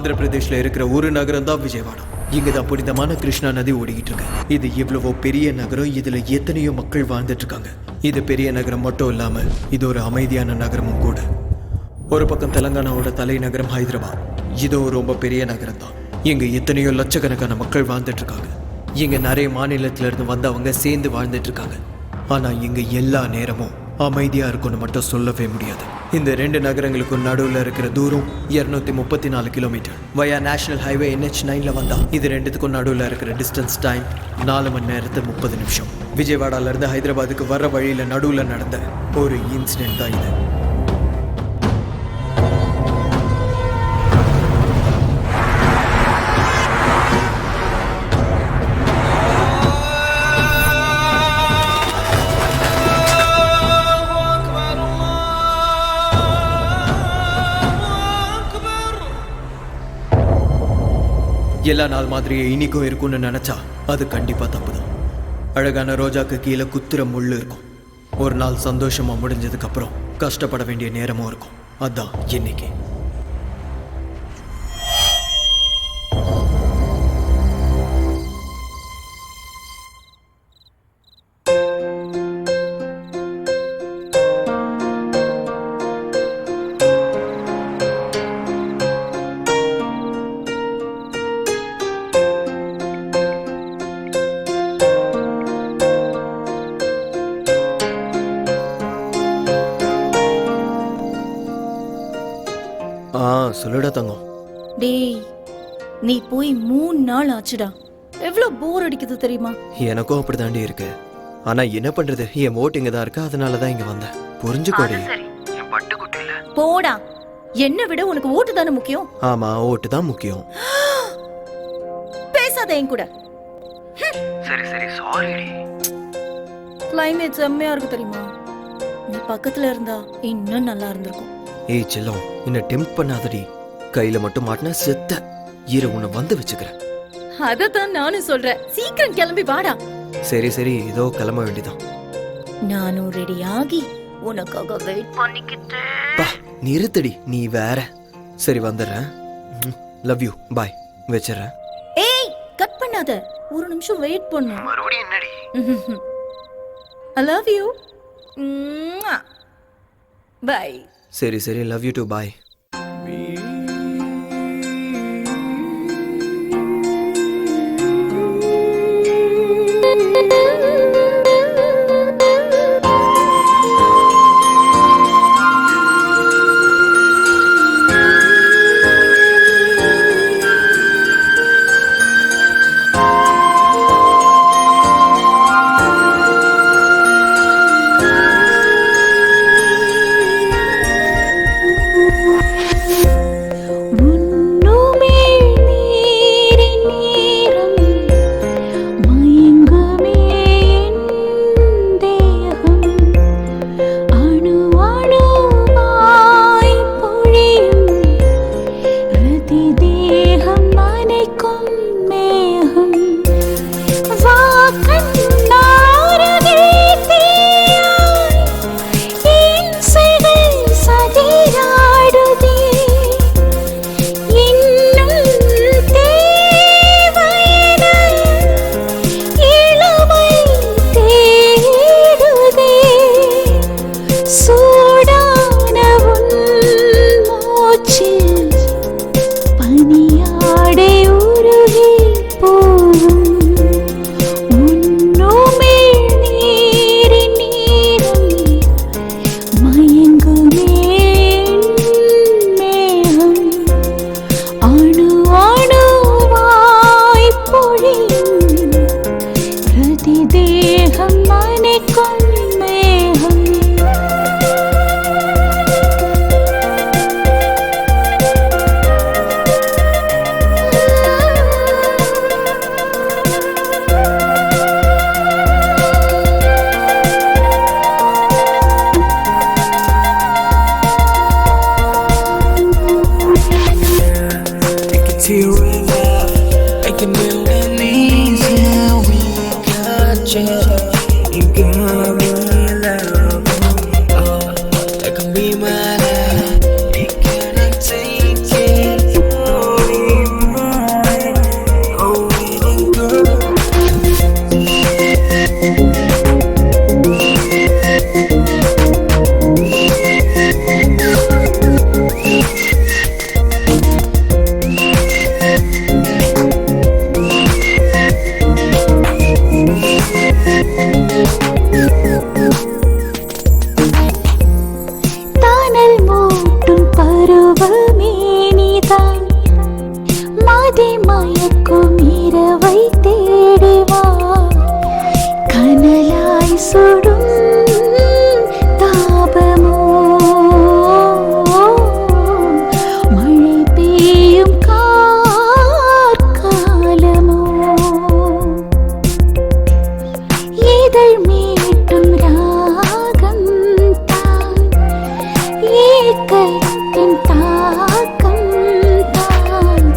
ஆந்திர பிரதேஷ்ல இருக்கிற ஒரு நகரம் தான் விஜயவாடா. இங்கதான் புனிதமான கிருஷ்ணா நதி ஓடிக்கிட்டு இருக்கு. இது இவ்வளவோ பெரிய நகரம், இதுல எத்தனையோ மக்கள் வாழ்ந்துட்டு இருக்காங்க. இது பெரிய நகரம் மட்டும் இல்லாம இது ஒரு அமைதியான நகரமும் கூட. ஒரு பக்கம் தெலங்கானாவோட தலைநகரம் ஹைதராபாத், இதுவும் ரொம்ப பெரிய நகரம் தான். இங்க எத்தனையோ லட்சக்கணக்கான மக்கள் வாழ்ந்துட்டு இருக்காங்க. இங்க நிறைய மாநிலத்தில இருந்து வந்தவங்க சேர்ந்து வாழ்ந்துட்டு இருக்காங்க. ஆனா இங்க எல்லா நேரமும் அமைதியா இருக்கும்னு மட்டும் சொல்லவே முடியாது. இந்த ரெண்டு நகரங்களுக்கும் நடுவில் இருக்கிற தூரம் 234 கிலோமீட்டர். வயா நேஷனல் ஹைவே NH9ல வந்தா இது ரெண்டுத்துக்கும் நடுவில் இருக்கிற டிஸ்டன்ஸ் டைம் 4 மணி நேரத்து 30 நிமிஷம். விஜயவாடால இருந்து ஹைதராபாத்துக்கு வர்ற வழியில நடுவில் நடந்த ஒரு இன்சிடென்ட் தான் இது. எல்லா நாள் மாதிரியே இன்னைக்கும் இருக்கும்னு நினைச்சா அது கண்டிப்பா தப்புதான். அழகான ரோஜாக்கு கீழே குத்துற முள்ளு இருக்கும். ஒரு நாள் சந்தோஷமா முடிஞ்சதுக்கு அப்புறம் கஷ்டப்பட வேண்டிய நேரமும் இருக்கும். அதான் இன்னைக்கு. சொல்லுடா தங்கம். டேய், நீ போய் 3 நாள் ஆச்சுடா. எவ்வளவு போர் அடிக்குது தெரியுமா? எனக்கும் அப்படிதாண்டி இருக்கு. ஆனா என்ன பண்றது, என் ஓட்டு இங்க தான் இருக்கு, அதனாலதான் இங்க வந்தேன். புரிஞ்சுக்கோடி. போடா, என்ன விட உனக்கு ஓட்டு தானே முக்கியம். ஆமா, ஓட்டு தான் முக்கியம். பேசாத என் கூட. சரி சரி, சாரிடி. கிளைமேட் செம்மையா இருக்கு தெரியுமா? நீ பக்கத்துல இருந்தா இன்னும் நல்லா இருந்திருக்கும். ஏய் செல்லம், என்ன டெம்ப்ட் பண்ணாதடி. கையில மட்டும் மாட்டினா செத்த. இரு, உன்னை வந்து வச்சுக்கிறேன். அதத்தான் நானும் சொல்றேன். சீக்கிரம் கிளம்பி வாடா. சரி சரி, இதோ கிளம்ப வேண்டியதான். நானும் ரெடி ஆகி உனக்காக வெயிட் பண்ணிக்கிட்டேன். நிறுத்தடி, நீ வேற. சரி வந்துடுறேன். லவ் யூ, பாய். வச்சிடறேன். ஏய், கட் பண்ணாத. ஒரு நிமிஷம் வெயிட் பண்ணு. மறுபடியும் என்னடி? I love you. Bye. சரி சரி, love you to, bye. That can be my life. It cannot take it for you. சுடும் தாபமோ மழை பெய்யும் கார்காலமோ இதழ் மீட்டும் ராகம் தான் ஏக்கத்தின் தாக்கம் தான்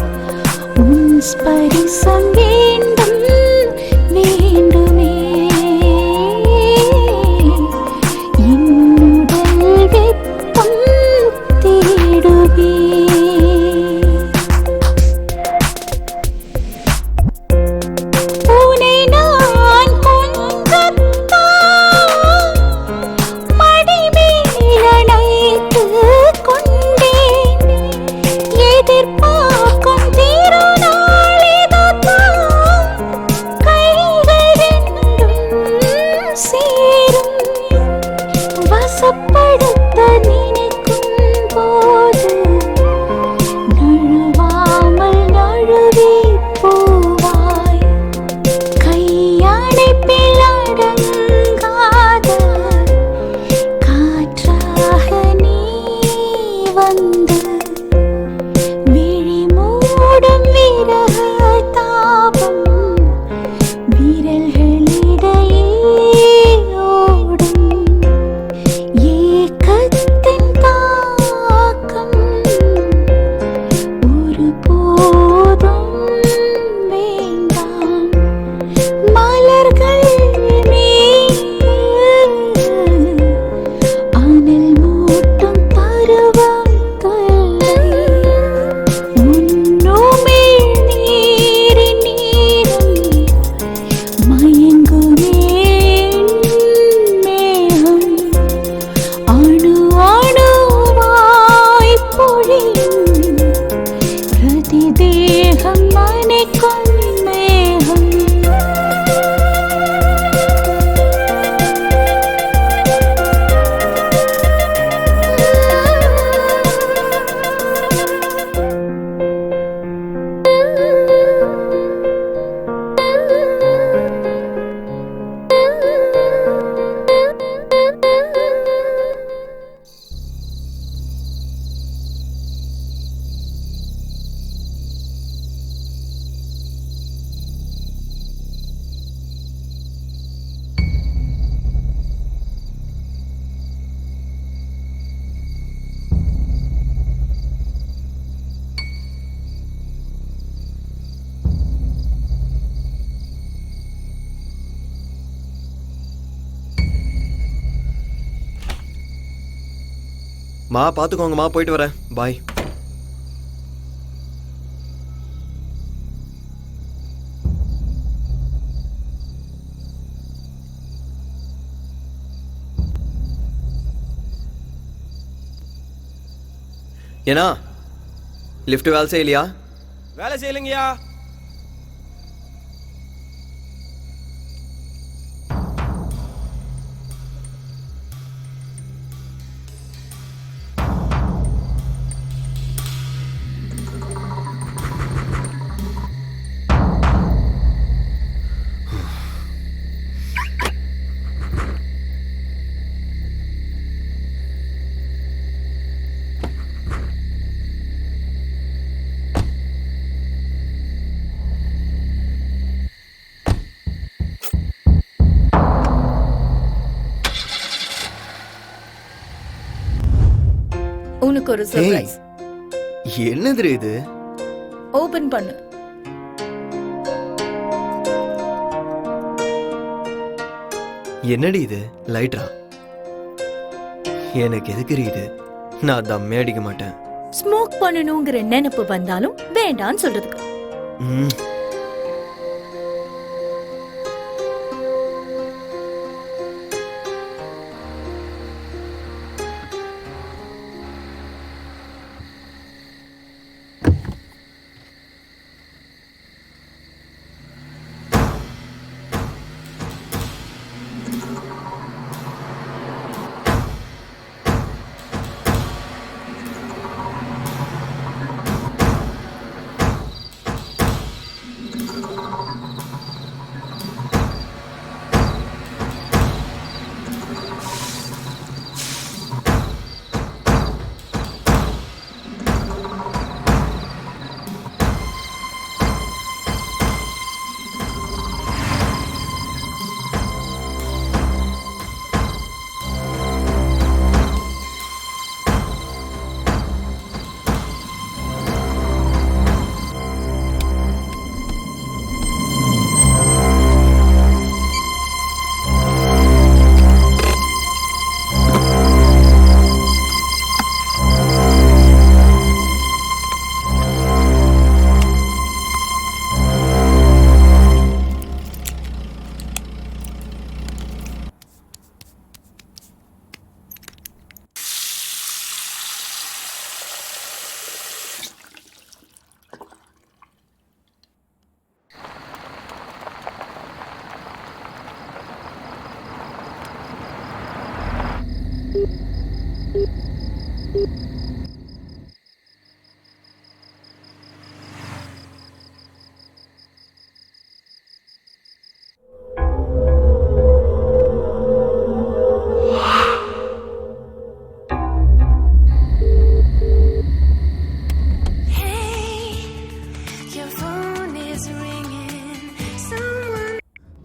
உன் ஸ்பரிசம் வேண்டும் வேண்டுமே என்னுடல் வெப்பம் தேடுவே உனை நான் கொஞ்சத்தான் மடிமேல் அணைத்துக் கொண்டேன் எதிர்பார்க்கும் திருநாள் இதுதான் கைகள் ரெண்டும் சேரும் வசப்படுத்த நினைக்கும் போது நழுவாமல் நழுவி போவாய் கையணைப்பில் அடங்காத காற்றாக நீ வந்து விழி மூடும் விரக தாபம் விரல்களிடையே ஓடும் ஏக்கத்தின் தாக்கம் ஒருபோதும் வேண்டாம் மலர்கள் மேல் அனல் மூட்டும் பருவம் தொல்லை உன்னுமிழ் நீரின் நீரம் மயங்குமே மேகம் அணு அணுவாய் பொழியும் பிரதி தேகம் அணைக்கும் மேகம் மா பார்த்துக்கோங்கம்மா, போயிட்டு வரேன். பாய். ஏன்னா லிஃப்ட் வேலை செய்யலையா? வேலை செய்யலைங்கய்யா. உனக்கு ஒரு சர்ப்ரைஸ். என்னது இது? ஓபன் பண்ணு. என்னடி இது? லைட்டரா? எனக்கு எதுக்கு இது? நான் தம்மே அடிக்க மாட்டேன். ஸ்மோக் பண்ணணுங்கிற நினைப்பு வந்தாலும் வேண்டான்னு சொல்றதுக்கு. ம்.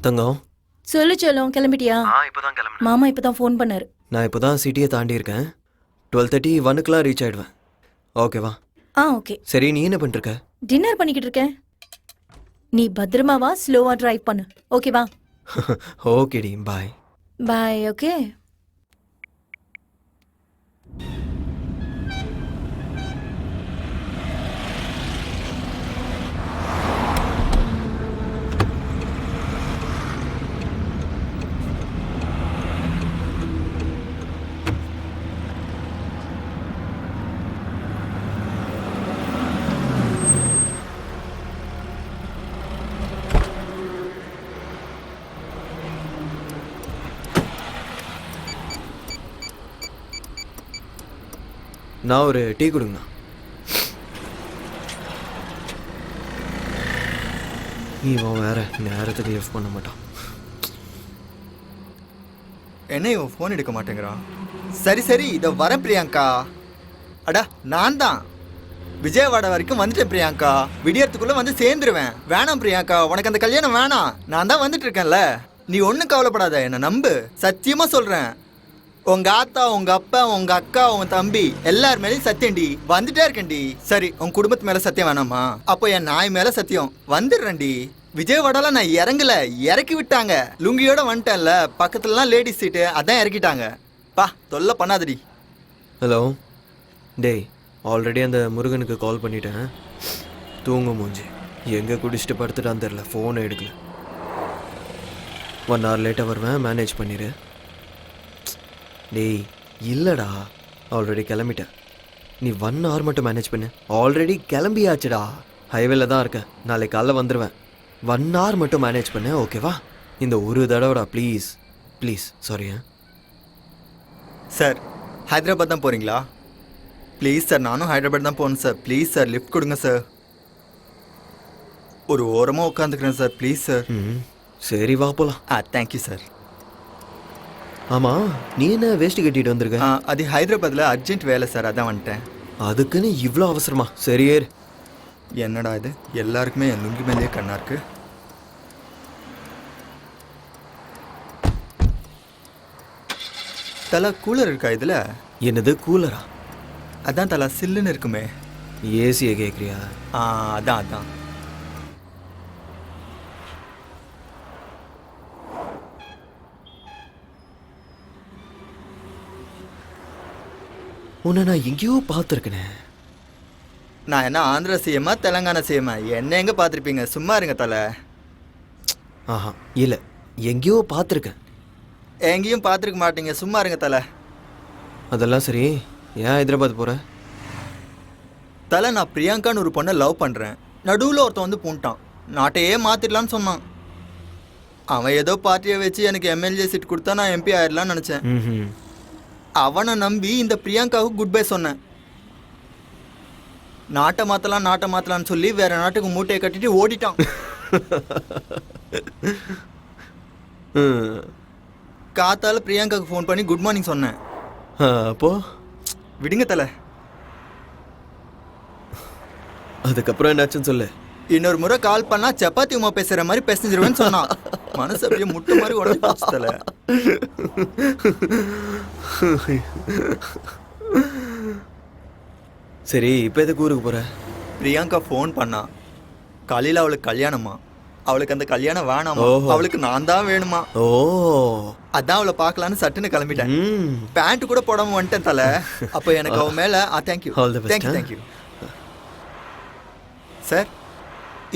தங்கம் சொல்லு செல்லம், கிளம்பிட்டியா? இப்போதான் கிளம்புனேன். மாமா இப்பதான் ஃபோன் பண்ணாரு. நான் இப்போ தான் சிட்டியை தாண்டி இருக்கேன். 12:30 1 ரீச் ஆயிடுவேன். ஓகேவா? ஓகே. சரி, நீ என்ன பண்ணிருக்க? டின்னர் பண்ணிக்கிட்டு இருக்கேன். நீ பத்திரமா வா, ஸ்லோவா டிரைவ் பண்ணு. ஓகேவா? ஓகேடி, பாய். பாய். ஓகே. நான் ஒரு டீ கொடுங்கண்ணா. இவன் வேற நேரத்துக்கு லிஃப்ட் பண்ண மாட்டான். என்ன இவன் ஃபோன் எடுக்க மாட்டேங்கிறான்? சரி சரி, இதை வரேன் பிரியாங்கா. அடா நான் தான் விஜயவாடா வரைக்கும் வந்துட்டேன் பிரியாங்கா. விடியறதுக்குள்ள வந்து சேர்ந்துருவேன். வேணாம் பிரியாங்கா, உனக்கு அந்த கல்யாணம் வேணாம். நான் தான் வந்துட்டு இருக்கேன்ல, நீ ஒன்றும் கவலைப்படாத, என்னை நம்பு. சத்தியமா சொல்றேன், உங்க ஆத்தா, உங்க அப்பா, உங்க அக்கா, உங்க தம்பி எல்லார் மேலேயும் சத்தியம்டி, வந்துட்டே இருக்கேன்டி. சரி, உங்க குடும்பத்து மேல சத்தியம் வேணாமா? அப்போ என் நாய் மேல சத்தியம், வந்துடுறேன்டி. விஜயவாடால நான் இறங்கல, இறக்கி விட்டாங்க. லுங்கியோட வந்துட்டேன்ல, பக்கத்துலலாம் லேடிஸ் சீட்டு, அதான் இறக்கிட்டாங்க. பா தொல்லை பண்ணாதடி. ஹலோ டேய், ஆல்ரெடி அந்த முருகனுக்கு கால் பண்ணிட்டேன். தூங்க மூஞ்சி எங்கே குடிச்சிட்டு படுத்துட்டான்னு தெரில, ஃபோனை எடுக்கல. 1 hour லேட்டாக வருவேன், மேனேஜ் பண்ணிடு. டேய் இல்லைடா, ஆல்ரெடி கிளம்பிட்டேன். நீ 1 hour மட்டும் மேனேஜ் பண்ணு. ஆல்ரெடி கிளம்பியாச்சுடா, ஹைவேல தான் இருக்கேன். நாளைக்கு காலைல வந்துடுவேன். 1 hour மட்டும் மேனேஜ் பண்ணு, ஓகேவா? இந்த ஒரு தடவைடா, please please. Sorry. Sir, Hyderabad தான் போகிறீங்களா? ப்ளீஸ் சார், நானும் ஹைதராபாத் தான் போகணும் சார். ப்ளீஸ் சார், லிஃப்ட் கொடுங்க சார். ஒரு ஓரமாக உட்காந்துக்கிறேன் சார், ப்ளீஸ் சார். சரி வா போலாம். Thank you sir. ஆமாம், நீ என்ன வேஷ்டி கட்டிட்டு வந்திருக்க? அது ஹைதராபாத்தில் அர்ஜென்ட் வேலை சார், அதான் வந்துட்டேன். அதுக்குன்னு இவ்வளோ அவசரமா? சரி ஏறு. என்னடா இது, எல்லாருக்குமே என் லுங்கி மேலேயே கண்ணா இருக்கு. தலா கூலர் இருக்கா இதில்? என்னது கூலரா? அதான் தலா சில்லுன்னு இருக்குமே. ஏசியை கேட்குறியா? அதான் அதான். உன்னை நான் எங்கேயோ பார்த்துருக்கேனே. நான் என்ன ஆந்திரா சிஎம்மா தெலங்கானா சிஎம்மா? என்ன எங்கே பார்த்துருப்பீங்க, சும்மா இருங்க தலை. ஆஹா இல்லை, எங்கேயோ பார்த்துருக்கேன். எங்கேயும் பார்த்துருக்க மாட்டீங்க, சும்மா இருங்க தலை. அதெல்லாம் சரி, ஏன் ஹைதராபாத் போகிற? தலை, நான் பிரியாங்கான்னு ஒரு பொண்ணை லவ் பண்ணுறேன். நடுவில் ஒருத்தன் வந்து பூண்டான், நாட்டையே மாற்றிடலான்னு சொன்னான். அவன் ஏதோ பார்ட்டியை வச்சு எனக்கு எம்எல்ஏ சீட் கொடுத்தா நான் எம்பி ஆயிடலான்னு நினச்சேன். அவனை நம்பி இந்த பிரியாங்காவுக்கு குட் பை சொன்னேன். நாட்டை மாற்றலான்னு சொல்லி வேற நாட்டுக்கு மூட்டையை கட்டிட்டு ஓடிட்டான். காத்தால பிரியாங்காவுக்கு ஃபோன் பண்ணி குட் மார்னிங் சொன்னேன். அப்போ விடுங்க தலை. அதுக்கப்புறம் என்னாச்சுன்னு சொல்லு. இன்னொரு முறை கால் பண்ணா சப்பாத்தி உமா பேசுற மாதிரி பேசிஞ்சிருவேன்னு சொன்னான். மனசு அப்படியே முட்டை மாதிரி உடஞ்சி போச்சு தலை. சரி, இப்போ எதுக்கு ஊருக்கு போற? பிரியாங்கா ஃபோன் பண்ணா, காலையில் அவளுக்கு கல்யாணமா. அவளுக்கு அந்த கல்யாணம் வேணாமா, அவளுக்கு நான் தான் வேணுமா. ஓ, அதான் அவளை பார்க்கலான்னு சட்டுன்னு கிளம்பிட்டேன். பேண்ட் கூட போடாம வந்துட்டேன் தலை. அப்போ எனக்கு அவன் மேலே தேங்க்யூ தேங்க்யூ. சார்,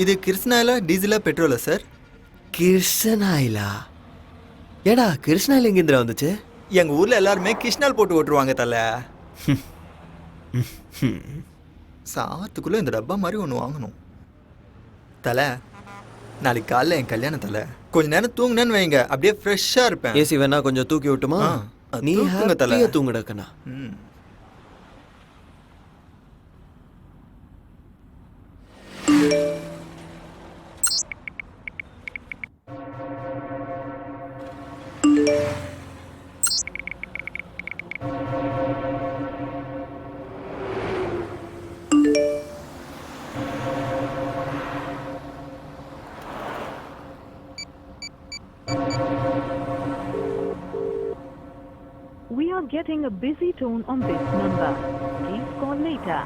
இது கிருஷ்ணாயிலா டீசலா பெட்ரோலா சார்? கிருஷ்ணாயிலா? ஏடா கிருஷ்ணாயில் எங்கேந்திரா வந்துச்சு? எங்கள் ஊரில் எல்லாருமே கிருஷ்ணால் போட்டு ஓட்டுருவாங்க தலை. சாத்துக்குள்ளே இந்த டப்பா மாதிரி ஒன்று வாங்கணும் தலை. நாளைக்கு காலைல என் கல்யாணம் தலை. கொஞ்ச நேரம் தூங்குனேன்னு வைங்க, அப்படியே ஃப்ரெஷ்ஷாக இருப்பேன். ஏசி வேணா கொஞ்சம் தூக்கி விட்டுமா? நீ தலை தூங்குடக்கண்ணா. are getting a busy tone on this number. Please call later.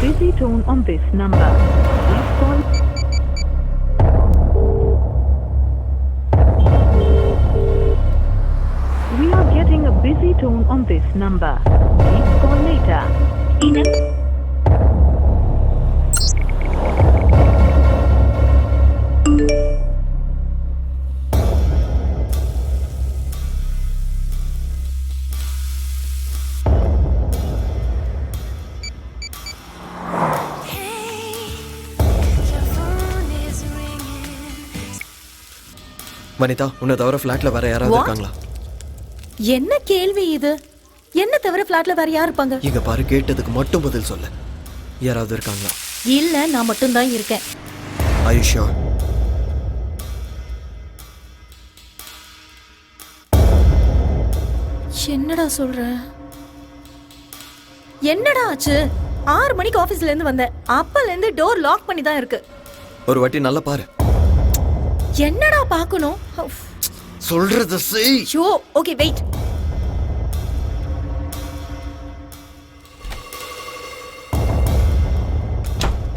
Busy tone on this number. Please call. We are getting a busy tone on this number. Please call later. Vanitha, உன்னை தவிர ஃப்ளாட்ல வேற யாராவது What? இருக்காங்களா? என்ன கேள்வி இது? என்ன தவிர ஃபிளாட்ல வேற யார் இருப்பாங்க? இங்க பாரு, கேட்டதுக்கு மட்டும் பதில் சொல்லு. யாராவது இருக்காங்களா? இல்ல, நான் மட்டும் தான் இருக்கேன். Are you sure? என்னடா சொல்ற? என்னடா ஆச்சு? 6 மணிக்கு ஆபீஸ்ல இருந்து வந்தேன். அப்பல இருந்து டோர் லாக் பண்ணி தான் இருக்கு. ஒரு வாட்டி நல்லா பாரு. என்னடா பார்க்கணும்? சொல்றது செய். Show, okay wait.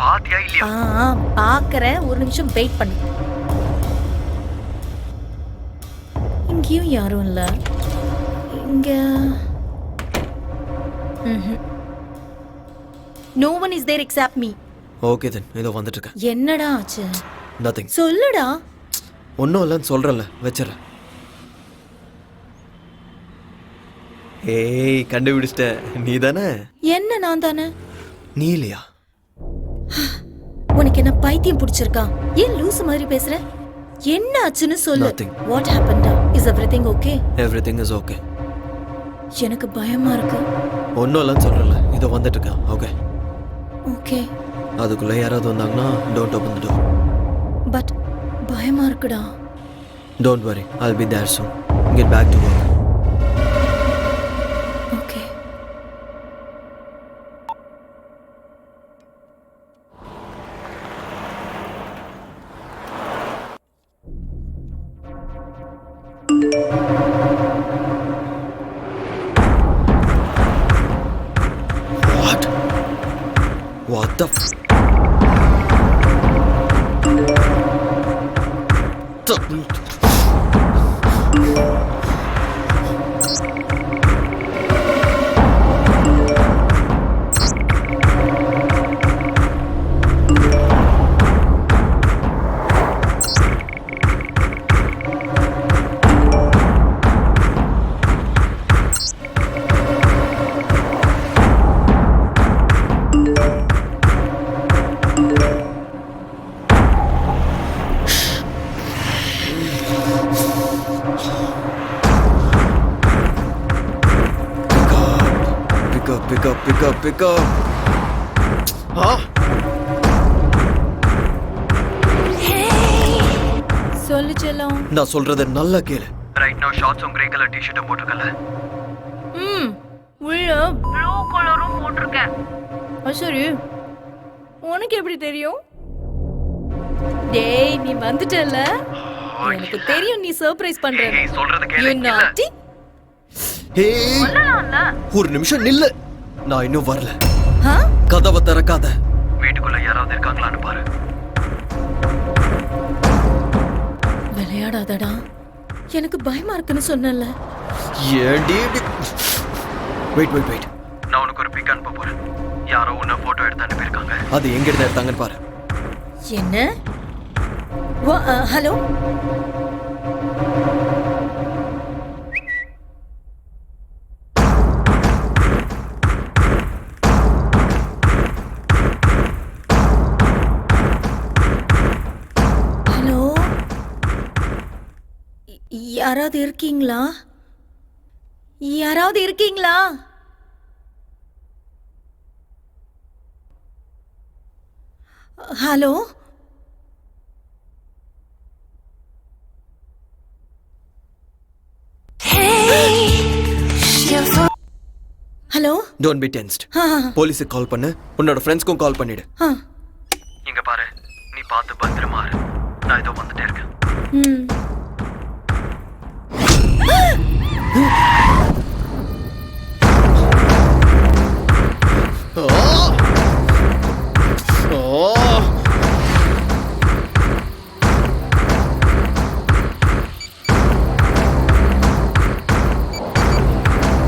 பாத்தியா இல்லையா? பார்க்கறேன், ஒரு நிமிஷம் வெயிட் பண்ணு. இங்கேயும் யாரும் இல்ல. இங்க No one is there except me. Okay then, இதோ வந்துட்டு இருக்கேன். என்னடா ஆச்சு? நதிங். சொல்லுடா. ஒன்றும் இல்லைன்னு சொல்கிறேன்ல, வச்சிடறேன். ஏய், கண்டுபிடிச்சிட்ட. நீ தானே? என்ன நான் தானே? நீ இல்லையா? உனக்கு என்ன பைத்தியம் பிடிச்சிருக்கா? ஏன் லூசு மாதிரி பேசுற? என்ன ஆச்சுன்னு சொல்லு. Nothing. What happened? Is everything okay? Everything is okay. எனக்கு பயமா இருக்கு. ஒன்றும் இல்லைன்னு சொல்கிறேன்ல, இதோ வந்துட்டு இருக்கேன். Okay okay. அதுக்குள்ளே யாராவது வந்தாங்கன்னா don't open the door. But பயமா இருக்குடா. Don't worry, I'll be there soon. Get back to work. Okay. What the pick up. சொல்லு செல்லம். நான் சொல்றத நல்லா கேளு. Right now ஷார்ட்ஸும் grey colour டி-ஷர்ட்டும் போட்டுக்கல. உள்ள ப்ளூ கலரும் போட்டிருக்கேன். சரி, உனக்கு எப்படி தெரியும்? டேய், நீ வந்துட்டல. எனக்கு தெரியும் நீ சர்ப்ரைஸ் பண்ற. நீ சொல்றத கேளு. naughty. ஹேய், ஒரு நிமிஷம் நில்லு. நான் இன்னும் வரல. கதவை திறக்காத. வீட்டுக்குள்ள யாராவது இருக்காங்களான்னு பாரு. விளையாடாதடா. எனக்கு பயமா இருக்குன்னு சொன்னல. ஏண்டி? வெயிட். நான் உனக்கு ஒரு பிக் அனுப்ப போறேன். யாரோ உன்னை போட்டோ எடுத்து அனுப்பியிருக்காங்க. இருக்காங்க. அது எங்க இருந்து எடுத்தாங்கன்னு பாரு. என்ன? ஹலோ, ஹலோ, யாராவது இருக்கீங்களா? யாராவது இருக்கீங்களா? Hello, hello. Don't be tensed. போலீஸுக்கு கால் பண்ணு, உன்னோட ஃப்ரெண்ட்ஸ்க்கும் கால் பண்ணிடு. இங்க பாரு, நீ பார்த்து பத்திரமா இரு. நான் இதோ வந்துட்டே இருக்கேன்.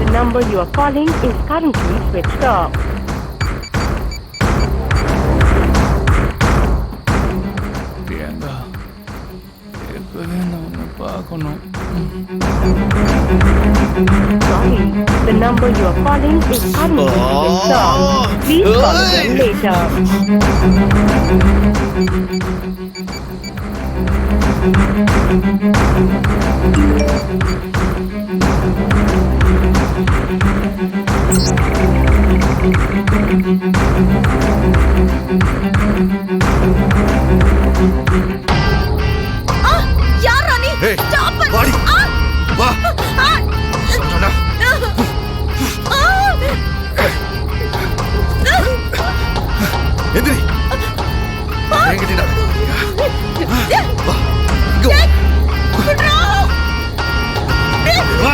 The number you are calling is currently switched off. Priyanka, எப்பவே நான் உன்னை பார்க்கணும். Sorry, the number you are calling is currently switched off. Please call again later. யாரா நீ? ஏய், Stop it. வாடி. வா. சொன்னடா. எந்திரி. என்கிட்ட நடக்க. வா. இங்க வா. வா.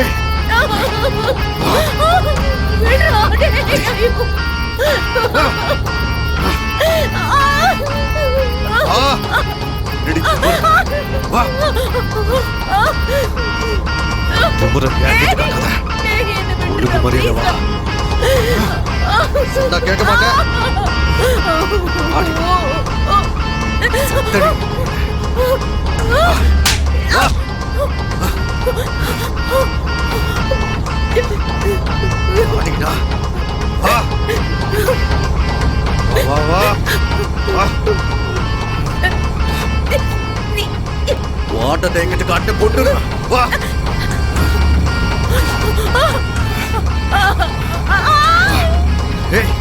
ஏய். ரெடி. வா. தும்புற என்கிட்ட நடக்காத. ஒழுங்கு மரியாதை வா. சொன்னா கேட்க மாட்டேன். ஆடி. சத்தடி. வா. ஆடிடா. வா. வா வா வா. வாட்டத்தை எங்கிட்ட காட்டு போட்டுரு. வா. ஏய்.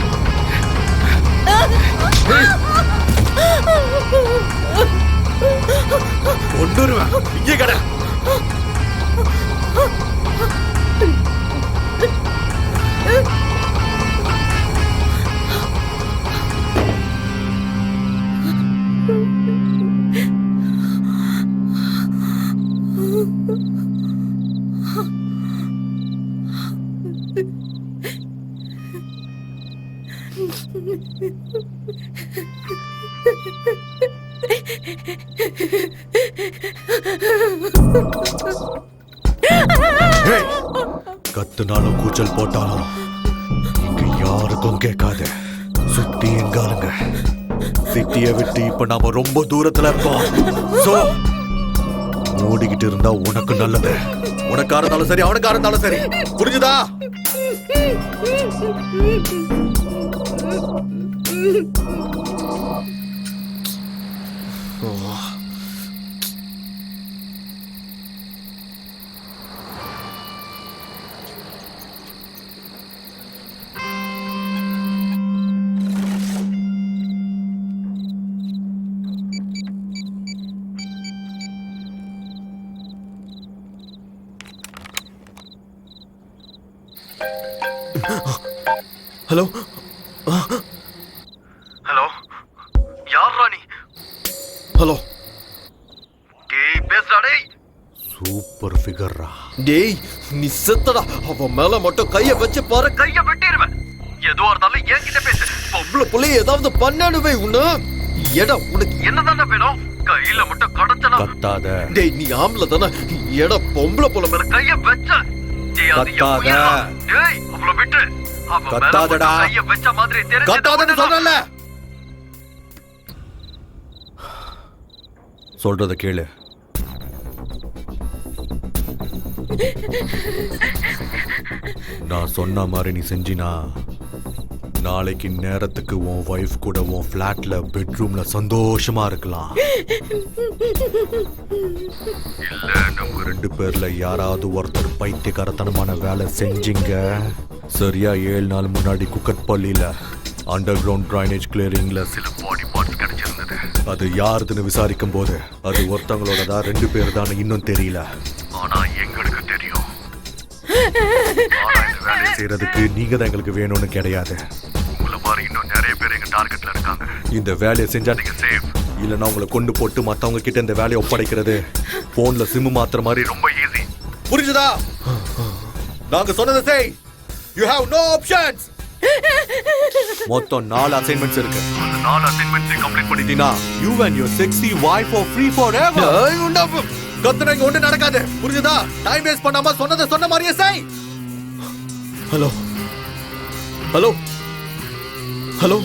கொண்டுருவேன். இங்கே கடை. கத்துனாலும் கூச்சல் போட்டாலும் இங்க யாருக்கும் கேட்காது. சுத்தி எங்காலுங்க. சிட்டியை விட்டு இப்ப நாம ரொம்ப தூரத்துல இருக்கோம். சோ ஓடிக்கிட்டு இருந்தா உனக்கு நல்லது. உனக்கா இருந்தாலும் சரி, அவனுக்கா இருந்தாலும் சரி. புரிஞ்சுதா? ஹலோ ஹலோ, யார் ராணி? ஹலோ. டேய் பேசுடா டேய். சூப்பர் ஃபிகர்ரா. டேய் நீ செத்தடா. அவன் மேல மட்டும் கைய வச்சு பாரு, கைய வெட்டிடுவேன். எதுவா இருந்தாலும் என்கிட்ட பேசு. பொம்பளை புள்ளை ஏதாவது பண்ணணுவே உன்ன. எடா உனக்கு என்னதானே வேணும்? கையில மட்டும் கடச்சனா கத்தாத. டேய் நீ ஆம்பளை தானே. எடா பொம்பளை புள்ள மேல கைய வச்ச. டேய் அது டேய் அவள விட்டு. கத்தாதடா, கத்தாதன்னு சொல்றேன்ல. சொல்றத கேளு. நான் சொன்ன மாதிரி நீ செஞ்சினா நாளைக்கு நேரத்துக்கு உன் வைஃப் கூட உன் ஃபிளாட்ல பெட்ரூம்ல சந்தோஷமா இருக்கலாம். இல்ல நம்ம 2 பேர்ல யாராவது ஒருத்தர் பைத்தியக்காரத்தனமான வேலை செஞ்சீங்க. சரியா 7 நாள் முன்னாடி குக்கட்பள்ளியில அண்டர் கிரவுண்ட் ட்ரைனேஜ் கிளியரிங்ல சில பாடி பார்ட்ஸ் கிடைச்சிருந்தது. அது யாருதுன்னு விசாரிக்கும் போது அது ஒருத்தவங்களோட தான் 2 பேர் தான் இன்னும் தெரியல. ஆனா எங்களுக்கு தெரியும். வேலையை செய்யறதுக்கு நீங்க தான் எங்களுக்கு வேணும்னு கிடையாது. உங்களை மாதிரி இன்னும் நிறைய பேர் எங்க டார்கெட்ல இருக்காங்க. இந்த வேலையை செஞ்சா நீங்க சேஃப். இல்லைன்னா உங்களை கொண்டு போட்டு மத்தவங்க கிட்ட இந்த வேலையை ஒப்படைக்கிறது போன்ல சிம் மாத்துற மாதிரி ரொம்ப ஈஸி. புரிஞ்சுதா? நாங்க சொன்னதை செய். You have no options. மொத்தம் 4 அசைன்மெண்ட்ஸ் இருக்கு. அந்த 4 அசைன்மெண்ட்ஸ் கம்ப்ளீட் பண்ணிட்டீனா you and your sexy wife are free forever. கத்துறங்க ஒண்ணு நடக்காது. புரியுதா? டைம் வேஸ்ட் பண்ணாம சொன்ன மாதிரியே செய். Hello hello hello.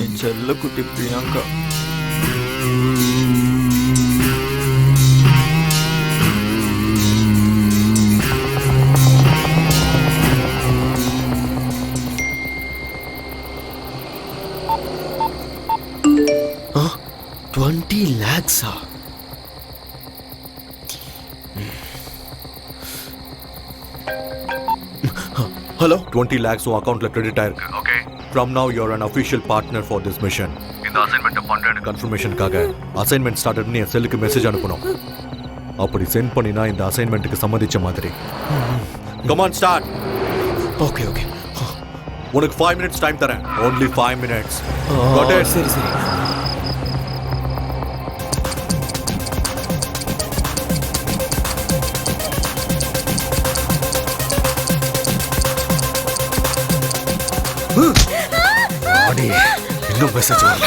என் செல்ல குட்டி பிரியங்கா. $20 lakhs. Hello? 20 lakhs உன் அக்கவுண்ட்ல கிரெடிட் ஆயிருக்கு. Okay. From now you're an official partner for this mission. இந்த அசைன்மென்ட் பண்றேன் கன்ஃபர்மேஷனுக்காக அசைன்மென்ட் ஸ்டார்டட்னு என் செல்லுக்கு மெசேஜ் அனுப்பணும். அப்படி சென்ட் பண்ணினா இந்த அசைன்மென்ட்டுக்கு சம்மதிச்ச மாதிரி. Come on start. Okay okay. உனக்கு 5 minutes டைம் தரேன். Only 5 minutes. Got it? சரி சரி. இன்னும் மெசேஜ் வரல.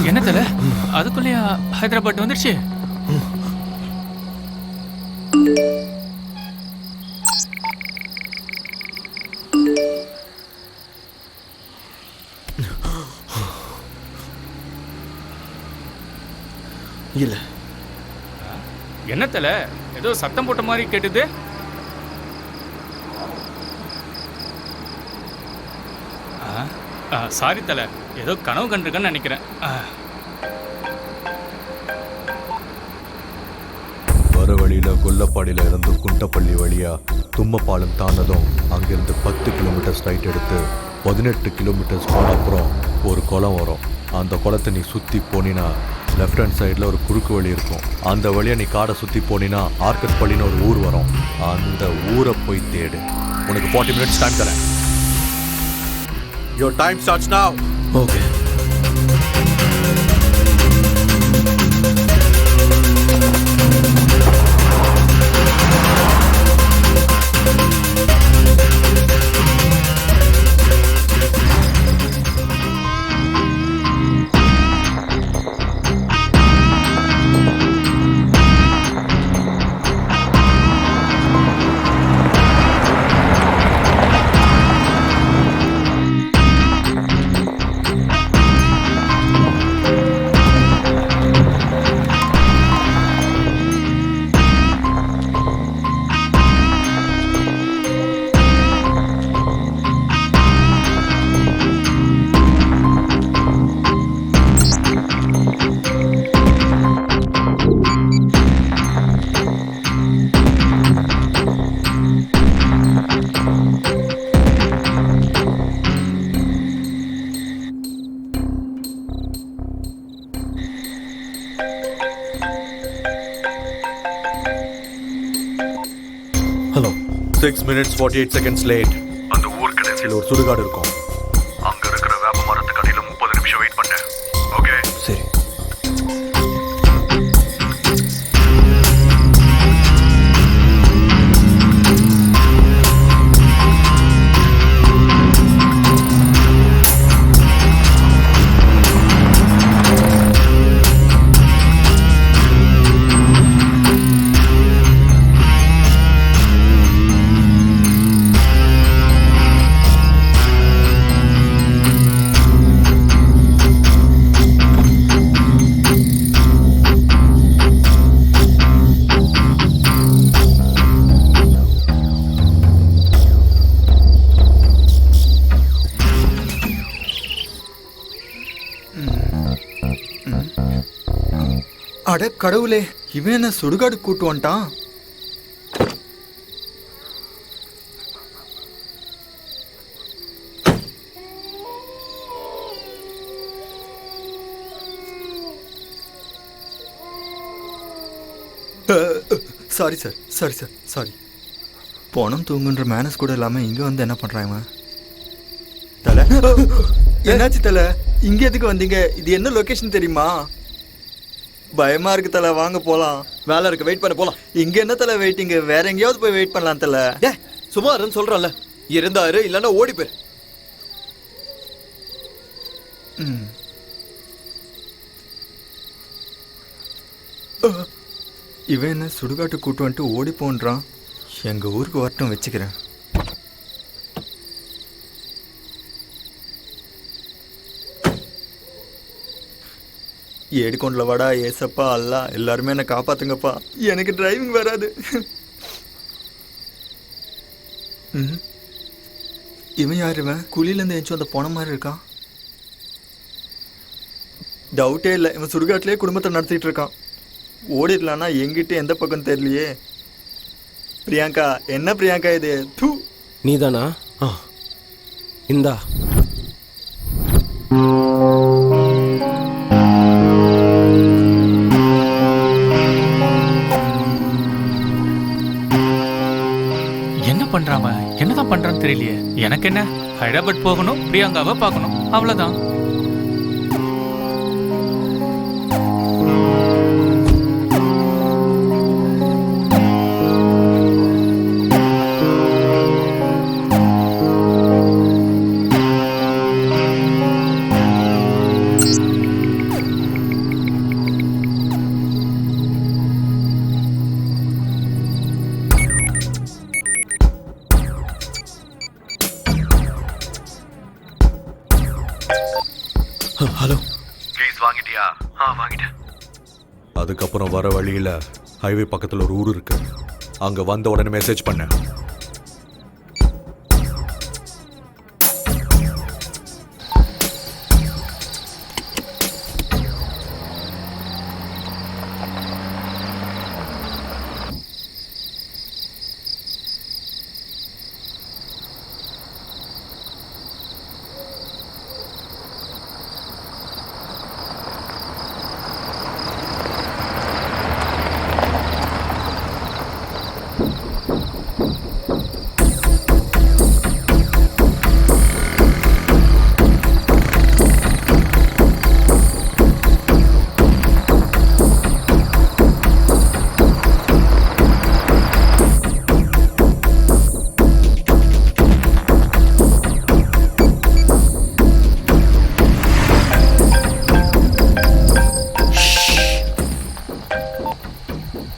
என்ன தல அதுக்குள்ளேயா ஹைதராபாத் வந்துருச்சு? இல்ல. என்ன தல ஏதோ சத்தம் போட்ட மாதிரி கேட்டுது. சாரி தல, ஏதோ கனவு கண்டிருக்கேன்னு நினைக்கிறேன். வர வழியில கொல்லப்பாடியில இருந்து குண்டப்பள்ளி வழியா தும்மப்பாலம் தாண்டதும் அங்கிருந்து 10 கிலோமீட்டர் ஸ்ட்ரைட் எடுத்து 18 கிலோமீட்டர்ஸ் போன அப்புறம் ஒரு குளம் வரும். அந்த குளத்தை நீ சுற்றி போனினா லெஃப்ட் ஹேண்ட் சைடில் ஒரு குறுக்கு வழி இருக்கும். அந்த வழியை நீ காடை சுற்றி போனினா ஆர்கஸ்பள்ளின்னு ஒரு ஊர் வரும். அந்த ஊரை போய் தேடு. உனக்கு 40 minutes டைம் தரேன். Your time starts now. Okay. 6 minutes 48 seconds late. அந்த ஊர் கடைசியில் ஒரு சுடுகாடு இருக்கும். அங்க இருக்கிற வேப்ப மரத்துக்கு அடியில 30 நிமிஷம் வெயிட் பண்ணு. ஓகே? சரி. அட கடவுளே, இவன் என்ன சுடுகாடு கூட்டு வந்துட்டான்? Sorry sir, sorry sir, sorry. பணம் தூங்குன்ற மேனஸ் கூட இல்லாமல் இங்கே வந்து என்ன பண்ணுறாங்க? தலை என்னாச்சு தலை? இங்கே எதுக்கு வந்தீங்க? இது என்ன லொக்கேஷன் தெரியுமா? பயமா இருக்கு தலை, வாங்க போலாம். வேலை இருக்கு, வெயிட் பண்ண போலாம். இங்க என்ன தலை வெயிட்டிங்க? வேற எங்கேயாவது போய் வெயிட் பண்ணலாம் தலை. சும்மா இருன்னு சொல்றேன்ல. இருந்தாரு, இல்லைன்னா ஓடி போயிரு. இவன் என்ன சுடுகாட்டு கூட்டு வந்துட்டு ஓடி போன்றான். எங்க ஊருக்கு வரட்டும், வச்சுக்கிறேன். ஏடுகொண்டல வாடா ஏசப்பா அல்லா, எல்லாருமே என்னை காப்பாத்துங்கப்பா. எனக்கு டிரைவிங் வராது. இவன் யார்? இவன் குழியிலேருந்து எஞ்சும் அந்த போன மாதிரி இருக்கான். டவுட்டே இல்லை, இவன் சுடுகாட்டிலே குடும்பத்தை நடத்திட்டு இருக்கான். ஓடிடலான்னா எங்கிட்ட எந்த பக்கம் தெரியலையே. பிரியாங்கா, என்ன பிரியாங்கா இது? தூ, நீதானா? இந்தா. என்ன பண்றாம, என்னதான் பண்றான்னு தெரியலையே. எனக்கு என்ன, ஹைதராபாத் போகணும், பிரியங்காவை பார்க்கணும், அவ்வளவுதான். ஹலோ, ப்ளீஸ் வாங்கிட்டியா? வாங்கிட்டேன். அதுக்கப்புறம் வர வழியில ஹைவே பக்கத்துல ஒரு ஊர் இருக்கு. அங்க வந்த உடனே மெசேஜ் பண்ண.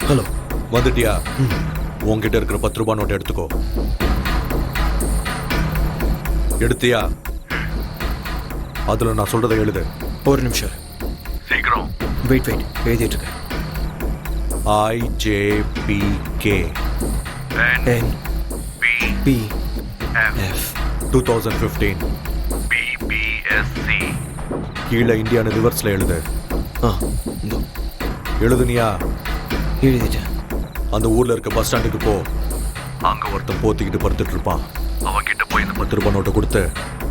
ஹலோ, வந்துட்டியா? உங்ககிட்ட இருக்கிற 10 ரூபாய் நோட்டை எடுத்துக்கோ. எடுத்தியா? அதுல நான் சொல்றதை எழுது. ஒரு நிமிஷம் சீக்கிரம். வெயிட் எழுதிட்டு இருக்கேன். IJPK NPF 2015 BBSC. கீழே இந்தியான்னு ரிவர்ஸ்ல எழுது. இதோ எழுதுனியா? எழுதிட்டேன். அந்த ஊர்ல இருக்க பஸ் ஸ்டாண்டுக்கு போ. அங்க ஒருத்தன் போத்திக்கிட்டு படுத்துட்டு இருப்பான். அவன் கிட்ட போய் இந்த 10 ரூபாய் நோட்டை கொடுத்து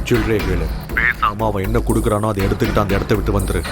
சில்லறையை கேளு. பேசாம அவன் என்ன கொடுக்குறானோ அதை எடுத்துக்கிட்டு அந்த இடத்த விட்டு வந்துரு.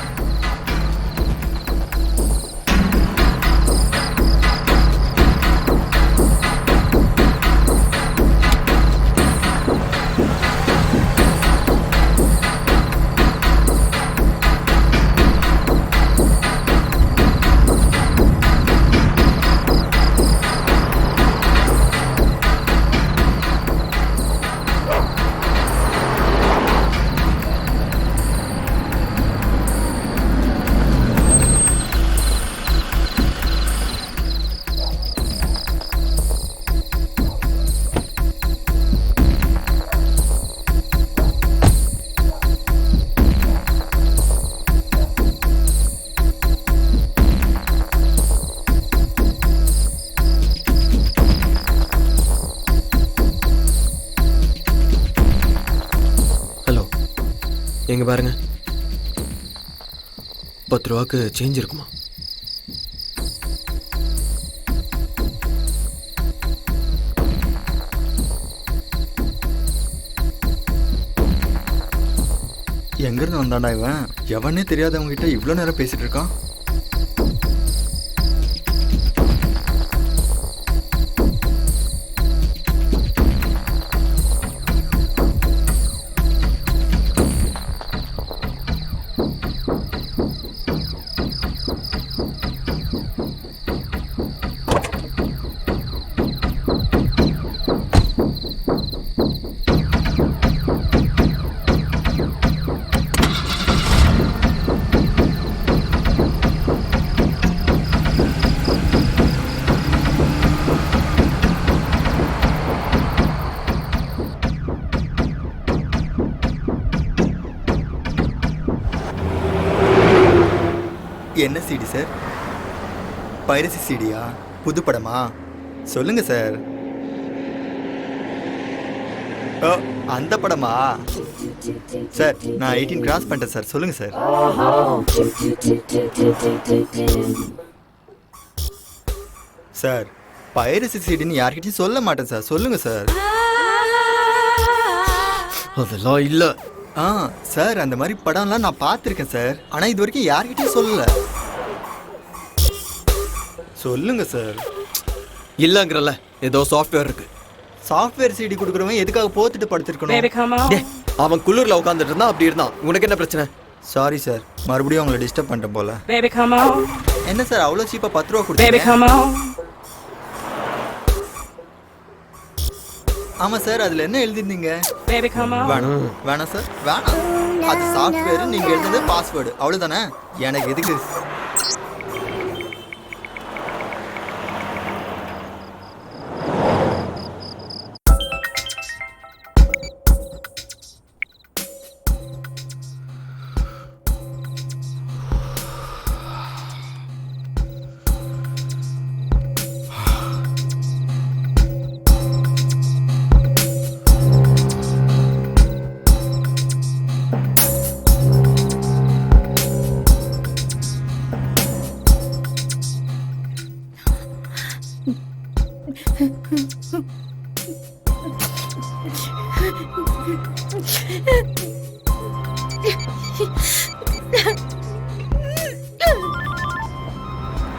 எங்க பாருங்க, 10 ரூபாய்க்கு சேஞ்ச் இருக்குமா? எங்கேருந்து வந்தாண்டா இவன்? எவனே தெரியாதவங்க கிட்ட இவ்வளோ நேரம் பேசிட்டு இருக்கான். என்ன சிடி சார்? பைரசி சிடியா? புது படமா? சொல்லுங்க சார். ஓ, அந்த படமா? சார் நான் 18 கிராஸ் பண்ணிட்டேன் சார். சொல்லுங்க சார். சார் பைரசி சிடின்னு யார்கிட்டயும் சொல்ல மாட்டேன் சார். சொல்லுங்க சார். அதெல்லாம் இல்ல. சார் அந்த மாதிரி படம்லாம் நான் பார்த்துருக்கேன் சார். ஆனால் இது வரைக்கும் யார்கிட்டயும் சொல்லல. சொல்லுங்க சார். இல்லங்கிறல்ல, ஏதோ சாஃப்ட்வேர் இருக்கு. சாஃப்ட்வேர் சிடி கொடுக்குறவன் எதுக்காக போத்துட்டு படுத்திருக்கணும்? டேய், அவன் குளிர்ல உட்காந்துட்டு இருந்தான், அப்படி இருந்தான். உனக்கு என்ன பிரச்சனை? சாரி சார், மறுபடியும் உங்களை டிஸ்டர்ப் பண்ணிட்டேன் போல. Baby, come on. என்ன சார் அவ்வளோ சீப்பாக 10 ரூபா Baby, கொடுத்தீங்க? come on. ஆமாம் சார், அதில் என்ன எழுதிருந்தீங்க? Baby, come on. வேணாம் சார், வேணாம். அது சாஃப்ட்வேர், நீங்கள் எழுதுனது பாஸ்வேர்டு, அவ்வளோதானே. எனக்கு எதுக்கு?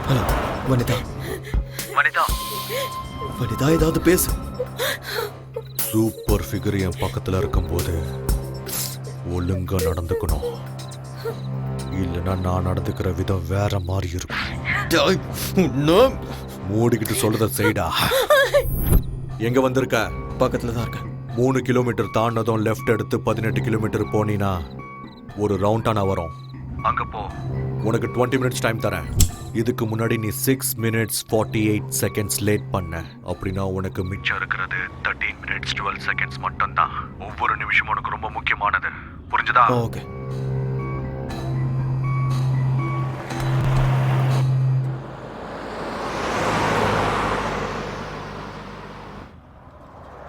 ஹலோ வனிதா. வனிதா, வனிதா, ஏதாவது பேசு. சூப்பர் ஃபிகர் என் பக்கத்துல இருக்கும்போது ஒழுங்கா நடந்துக்கணும். இல்லைன்னா நான் நடந்துக்கிற விதம் வேற மாதிரி இருக்கும். டேய், இன்னும் மூடிக்கிட்டு சொல்றத செய்டா. எங்க வந்திருக்க? பக்கத்துல தான் இருக்கேன். 3 கிலோமீட்டர் தாண்டதும் லெஃப்ட் எடுத்து 18 கிலோமீட்டர் போனீனா ஒரு ரவுண்டானா வரும். அங்க போ. உனக்கு 20 மினிட்ஸ் டைம் தரேன். இதுக்கு முன்னாடி நீ 6 minutes 48 seconds லேட் பண்ண அப்படின்னா உனக்கு மிச்சம் இருக்கிறது 13 minutes 12 seconds மட்டும்தான். ஒவ்வொரு நிமிஷமும் உனக்கு ரொம்ப முக்கியமானது. புரிஞ்சுதா? ஓகே.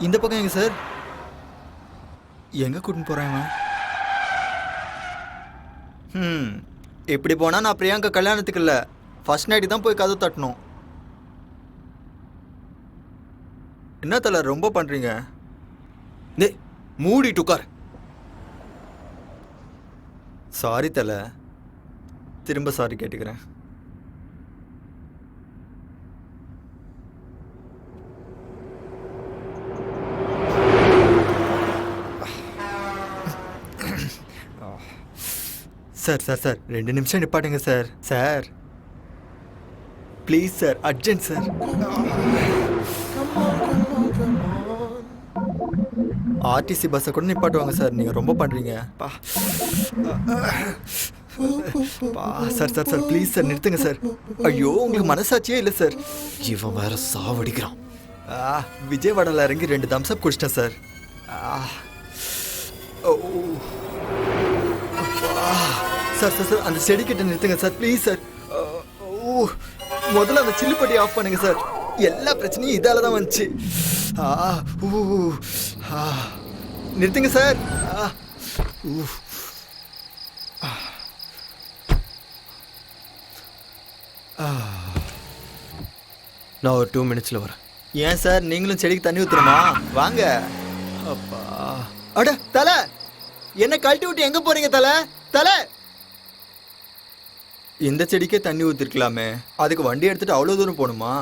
இந்த பக்கம் எங்க சார்? எங்க கூட்டின்னு போறேன்? இப்படி போனா நான் பிரியங்கா கல்யாணத்துக்கு இல்லை, ஃபர்ஸ்ட் நைட்டு தான் போய் கதவு தட்டணும். என்ன தல ரொம்ப பண்றீங்க? டேய், மூடிட்டு உட்கார். சாரி தல, திரும்ப சாரி கேட்டுக்கிறேன். சார் சார் சார் 2 நிமிஷம் நிப்பாட்டுங்க sir. Sir please sir, urgent sir. RTC பஸ்ஸை கூட நிப்பாட்டுவாங்க சார், நீங்கள் ரொம்ப பண்ணுறீங்க. Sir sir sir please sir நிறுத்துங்க சார். ஐயோ உங்களுக்கு மனசாட்சியே இல்லை சார். இவன் வேற சாவடிக்கிறான். விஜயவாடாவில் இறங்கி 2 தம்ஸ் அப் குடிச்சிட்டேன் சார். சார் சார் சார் அந்த செடி கிட்ட நிறுத்துங்க சார் ப்ளீஸ் சார். முதல்ல அந்த சில்லுப்பட்டி ஆஃப் பண்ணுங்க சார். எல்லா பிரச்சனையும் இதால தான் வந்துச்சு. நிறுத்துங்க சார். நான் ஒரு 2 மினிட்ஸில் வரேன். ஏன் சார் நீங்களும் செடிக்கு தண்ணி ஊத்துறமா? வாங்க. அப்பா, அட தலை, என்ன கழட்டி விட்டு எங்க போறீங்க தலை? தலை, இந்த செடிக்கே தண்ணி ஊத்திருக்கலாமே, அதுக்கு வண்டி எடுத்துட்டு அவ்வளோ தூரம் போகணுமா?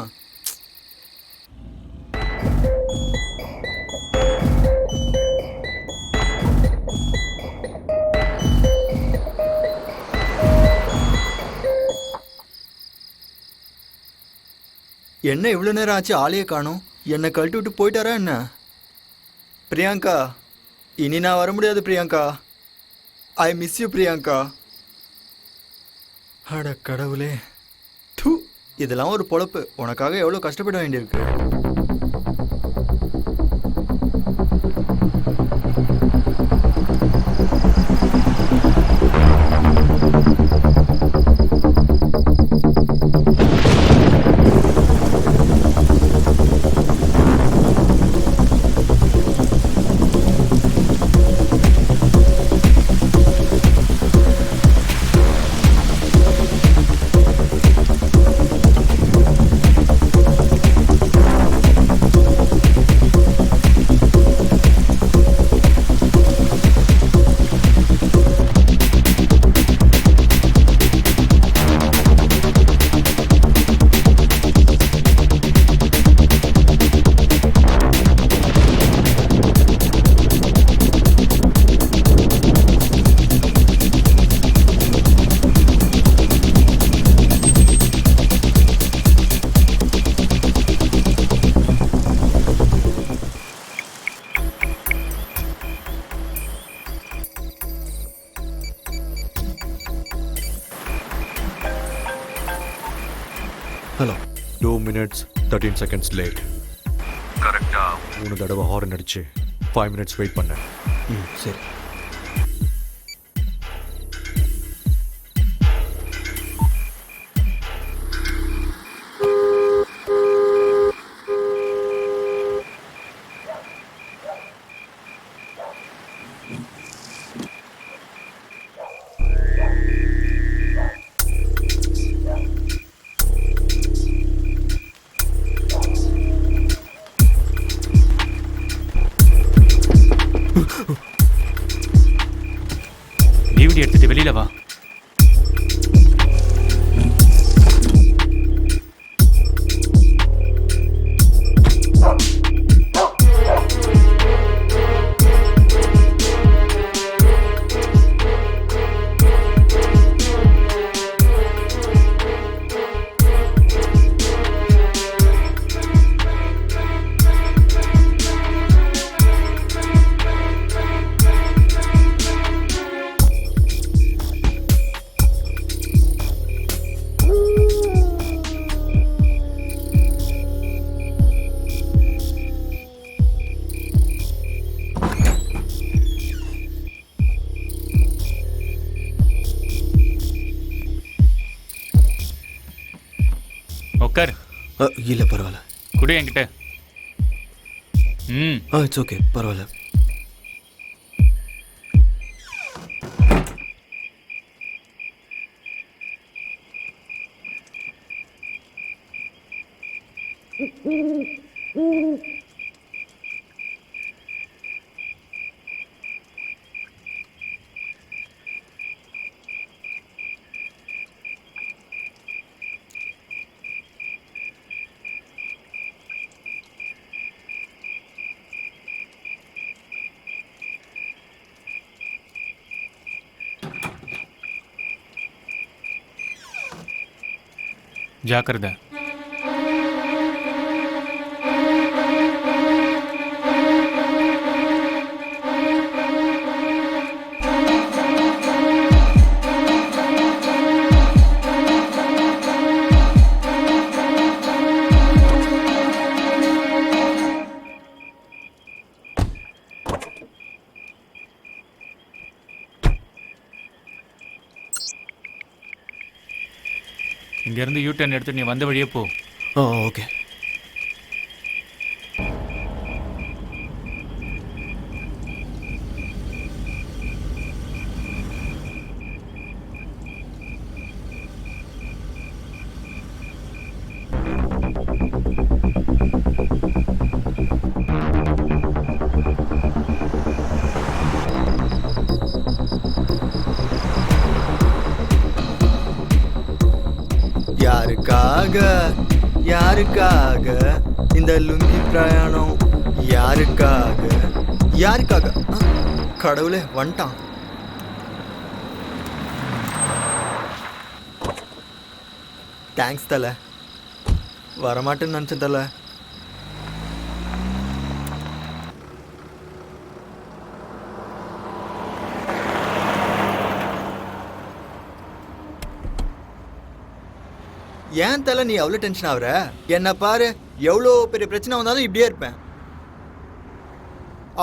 என்ன இவ்வளோ நேரம் ஆச்சு, ஆளையே காணோம். என்னை கழட்டி விட்டு போயிட்டாரா என்ன? பிரியங்கா, இனி நான் வர முடியாது Priyanka. I miss you Priyanka. அட கடவுளே, தூ, இதெல்லாம் ஒரு பொழப்பு. உனக்காக எவ்வளோ கஷ்டப்பட வேண்டியிருக்கு. ஹலோ. 2 minutes 13 seconds late. கரெக்டாக 3 தடவை ஹார்ன் அடிச்சு 5 minutes வெயிட் பண்ணேன். ம், சரி. டிவிடி எடுத்துட்டு வெளியில வா. உட்கார். இல்லை பரவாயில்ல. குடு என்கிட்ட. ம், இட்ஸ் ஓகே, பரவாயில்ல. ஜாக்கிரதை. இங்கேருந்து யூ டர்ன் எடுத்து நீ வந்த வழியே போ. ஓகே. யாருக்காக இந்த லுங்கி பிரயாணம்? யாருக்காக யாருக்காக? கடவுளே வந்துட்டான். தேங்க்ஸ் தலை. வரமாட்டேன்னு நினச்சேன் தலை. ஏன் தலை நீ அவ்வளோ டென்ஷன் ஆகுற? என்ன பாரு, எவ்வளோ பெரிய பிரச்சனை வந்தாலும் இப்படியே இருப்பேன்.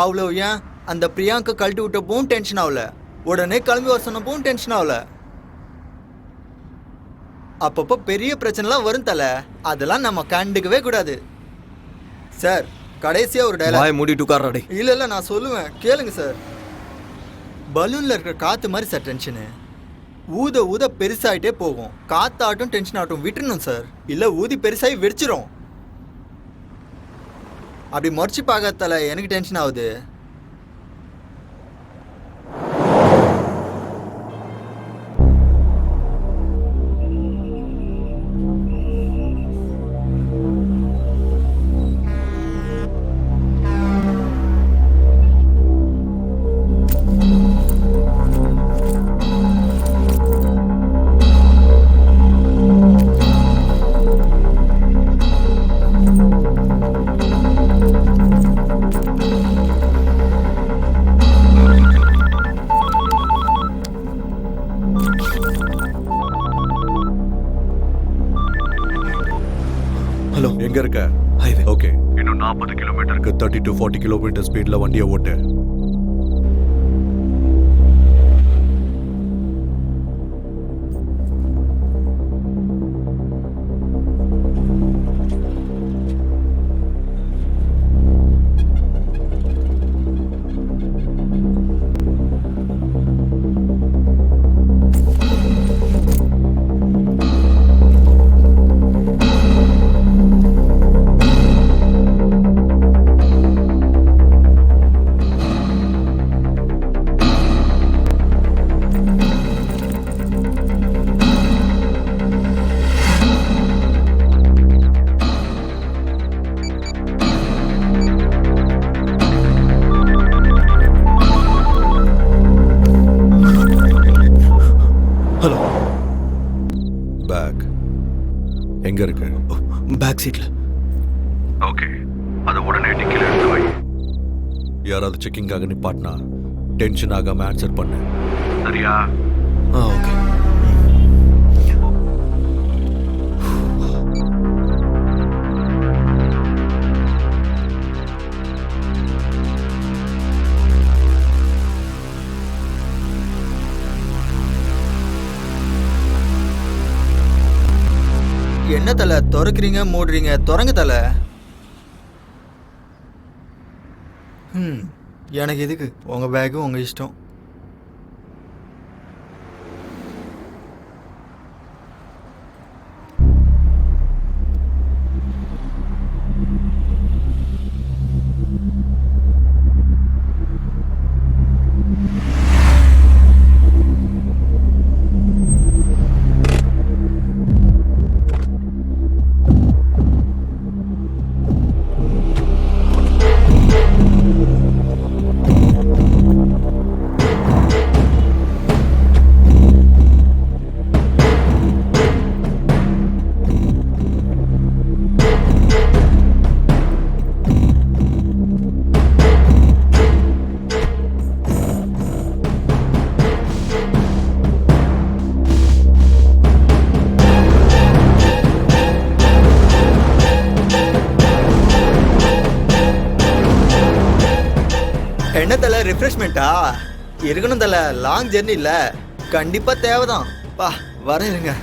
அவ்வளோ ஏன் அந்த பிரியாங்கா கழட்டி விட்டப்பவும் டென்ஷன் ஆகல, உடனே கிளம்பி வர சொன்னப்பவும் டென்ஷன் ஆகல. அப்பப்போ பெரிய பிரச்சனைலாம் வரும் தலை, அதெல்லாம் நம்ம கண்டுக்கவே கூடாது. சார் கடைசியா ஒரு வாயை டைலாக். மூடிட்டு உட்கார்றாடே. இல்லை இல்லை நான் சொல்லுவேன் கேளுங்க சார். பலூனில் இருக்கிற காற்று மாதிரி சார் டென்ஷனு. ஊத ஊத பெருசாகிட்டே போகும். காத்தாட்டும் டென்ஷன் ஆகட்டும் விட்டுறணும் சார், இல்லை ஊதி பெருசாகி வெடிச்சிரும். அப்படி முறைச்சி பார்க்கறதால எனக்கு டென்ஷன் ஆகுது. ஹலோ, எங்க இருக்க? ஹைவே. ஓகே, இன்னும் 40 கிலோமீட்டருக்கு 30 to 40 கிலோமீட்டர் ஸ்பீட்ல வண்டியை ஓட்டு. ஹலோ, பேக் எங்க இருக்கு? பேக் சீட்ல. ஓகே, அதை உடனே டிக்கில எடுத்து வை. யாராவது செக்கிங்காக நிப்பாட்டினா டென்ஷன் ஆகாம ஆன்சர் பண்ணு, சரியா? ஓகே. என்ன தலை திறக்கிறீங்க மூடுறீங்க? திறங்க தலை. எனக்கு எதுக்கு உங்கள் பேக்கு, உங்கள் இஷ்டம். என்ன தலை ரிஃப்ரெஷ்மெண்ட்டா? இருக்கணும் தலை, லாங் ஜெர்னி இல்லை, கண்டிப்பாக தேவைதான். பா வர இருங்க.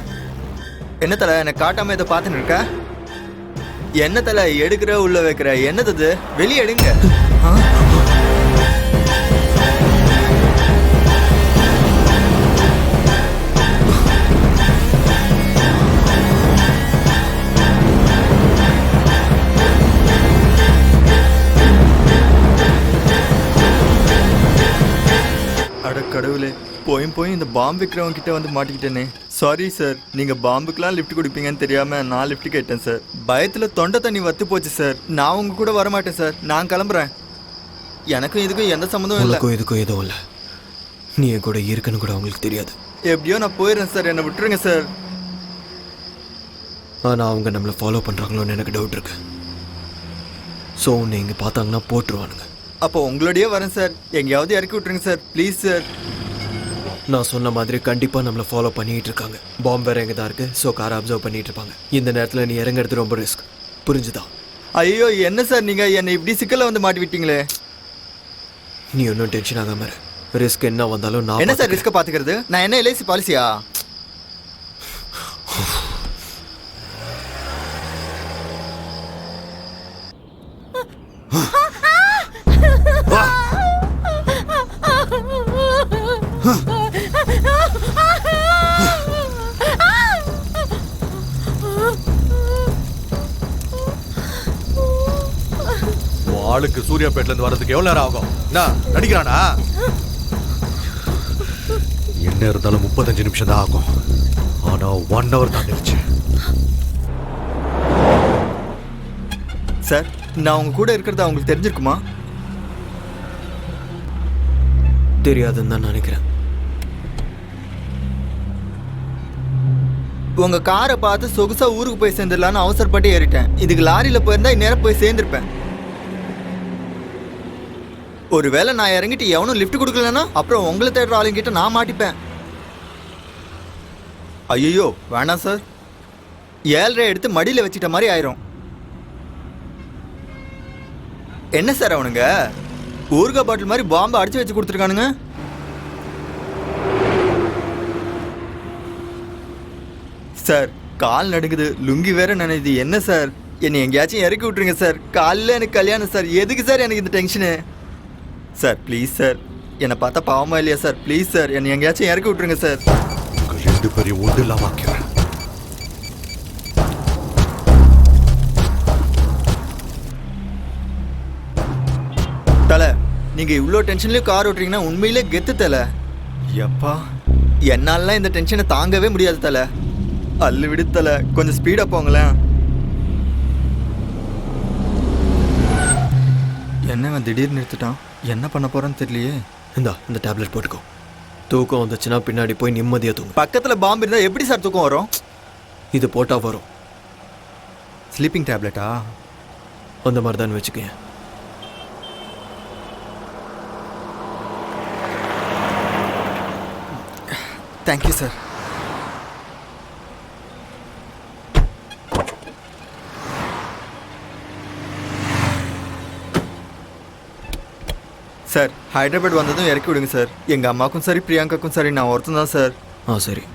என்ன தலை எனக்கு காட்டாமல் இதை பார்த்துன்னு இருக்க? என்ன தலை எடுக்கிற உள்ள வைக்கிற? என்னது வெளியே எடுங்க. அட கடவுளே, போயும் நானும் இந்த பாம்பு விற்கிறவங்க கிட்ட வந்து மாட்டிக்கிட்டேனே. சாரி சார், நீங்கள் பாம்புக்கெலாம் லிஃப்ட் கொடுப்பீங்கன்னு தெரியாமல் நான் லிஃப்ட் கேட்டேன் சார். பயத்தில் தொண்டை தண்ணி வத்து போச்சு சார். நான் உங்கள் கூட வரமாட்டேன் சார், நான் கிளம்புறேன். எனக்கும் இதுக்கும் எந்த சம்மந்தமும் இல்லை. உனக்கும் இதுக்கும் எதுவும் இல்லை. நீ என் கூட இருக்குன்னு கூட அவங்களுக்கு தெரியாது. எப்படியோ நான் போயிடுறேன் சார், என்னை விட்டுருங்க சார். ஆனால் அவங்க நம்மளை ஃபாலோ பண்ணுறாங்களோன்னு எனக்கு டவுட் இருக்கு. ஸோ உன்னை இங்கே பார்த்தாங்கன்னா போட்டுருவானுங்க. அப்போ உங்களோடய வரேன் சார், எங்கேயாவது இறக்கி விட்டுருங்க சார், ப்ளீஸ் சார். நான் சொன்ன மாதிரி கண்டிப்பாக நம்மளை ஃபாலோ பண்ணிகிட்டு இருக்காங்க. பாம்பு வேறு எங்கே தான் இருக்குது. ஸோ காரை அப்சர்வ் பண்ணிகிட்டு இருப்பாங்க. இந்த நேரத்தில் நீ இறங்குறது ரொம்ப ரிஸ்க், புரிஞ்சுதா? ஐயோ என்ன சார் நீங்கள் என்னை இப்படி சிக்கலில் வந்து மாட்டி விட்டீங்களே. நீ ஒன்றும் டென்ஷன் ஆகாம இரு. ரிஸ்க் என்ன வந்தாலும் நான் என்ன சார் ரிஸ்க்கை பார்த்துக்கிறது? நான் என்ன எல்ஐசி பாலிசியா? ஆளுக்கு சூர்யாபேட்ல இருந்து வரதுக்கு எவ்வளவு நேரம் ஆகும்? என்ன நடிக்கிறானா? என்ன இருந்தாலும் 35 நிமிஷம் தான் ஆகும். ஆனா 1 hour தான் நினைச்சு. சார், நான் உங்க கூட இருக்கிறது அவங்களுக்கு தெரிஞ்சிருக்குமா? தெரியாதுன்னு தான் நினைக்கிறேன். உங்க காரை பார்த்து சொகுசா ஊருக்கு போய் சேர்ந்துடலான்னு அவசரப்பட்டு ஏறிட்டேன். இதுக்கு லாரியில போயிருந்தா இந்நேரம் போய் சேர்ந்திருப்பேன். ஒருவேளை நான் இறங்கிட்டு எவனும் லிஃப்ட் கொடுக்கலன்னா அப்புறம் உங்களை தேடுற ஆளுங்கிட்ட நான் மாட்டிப்பேன். ஐயோ வேணாம் சார், 7.5 எடுத்து மடியில் வச்சுட்ட மாதிரி ஆயிரும். என்ன சார் அவனுங்க ஊறுகாய் பாட்டில் மாதிரி பாம்பை அடிச்சு வச்சு கொடுத்துருக்கானுங்க. சார் கால் நடுங்குது, லுங்கி வேற நினைது. என்ன சார், என்னை எங்கேயாச்சும் இறக்கி விட்டுருங்க சார். காலையில் எனக்கு கல்யாணம் சார். எதுக்கு சார் எனக்கு இந்த டென்ஷனு? சார் ப்ளீஸ் சார், என்னை பார்த்தா பாவமா இல்லையா சார்? ப்ளீஸ் சார், என்னை எங்கேயாச்சும் இறக்கி விட்டுருங்க சார். 2 பேரையும் ஒன்று இல்லாம ஆக்கிறேன். தலை, நீங்கள் இவ்வளோ டென்ஷன்லேயும் கார் ஓட்டுறீங்கன்னா உண்மையிலே கெத்து தலை. எப்பா என்னாலலாம் இந்த டென்ஷனை தாங்கவே முடியாது தலை. அல்லு விடு தலை, கொஞ்சம் ஸ்பீடாக போங்களேன். என்னங்க திடீர்னு நிறுத்திட்டான், என்ன பண்ண போகிறேன்னு தெரியலையே. இந்த டேப்லெட் போட்டுக்கோ. தூக்கம் வந்துச்சுன்னா பின்னாடி போய் நிம்மதியாக தூங்கும். பக்கத்தில் பாம்பு இருந்தால் எப்படி சார் தூக்கம் வரும்? இது போட்டால் வரும். ஸ்லீப்பிங் டேப்லெட்டா? அந்த மாதிரி தான் வச்சுக்கேன். Thank you sir. சார் ஹைதராபாத் வந்ததும் இறக்கி விடுங்க சார். எங்கள் அம்மாக்கும் சரி பிரியாங்காக்கும் சரி நான் ஒருத்தன் தான் சார். சரி.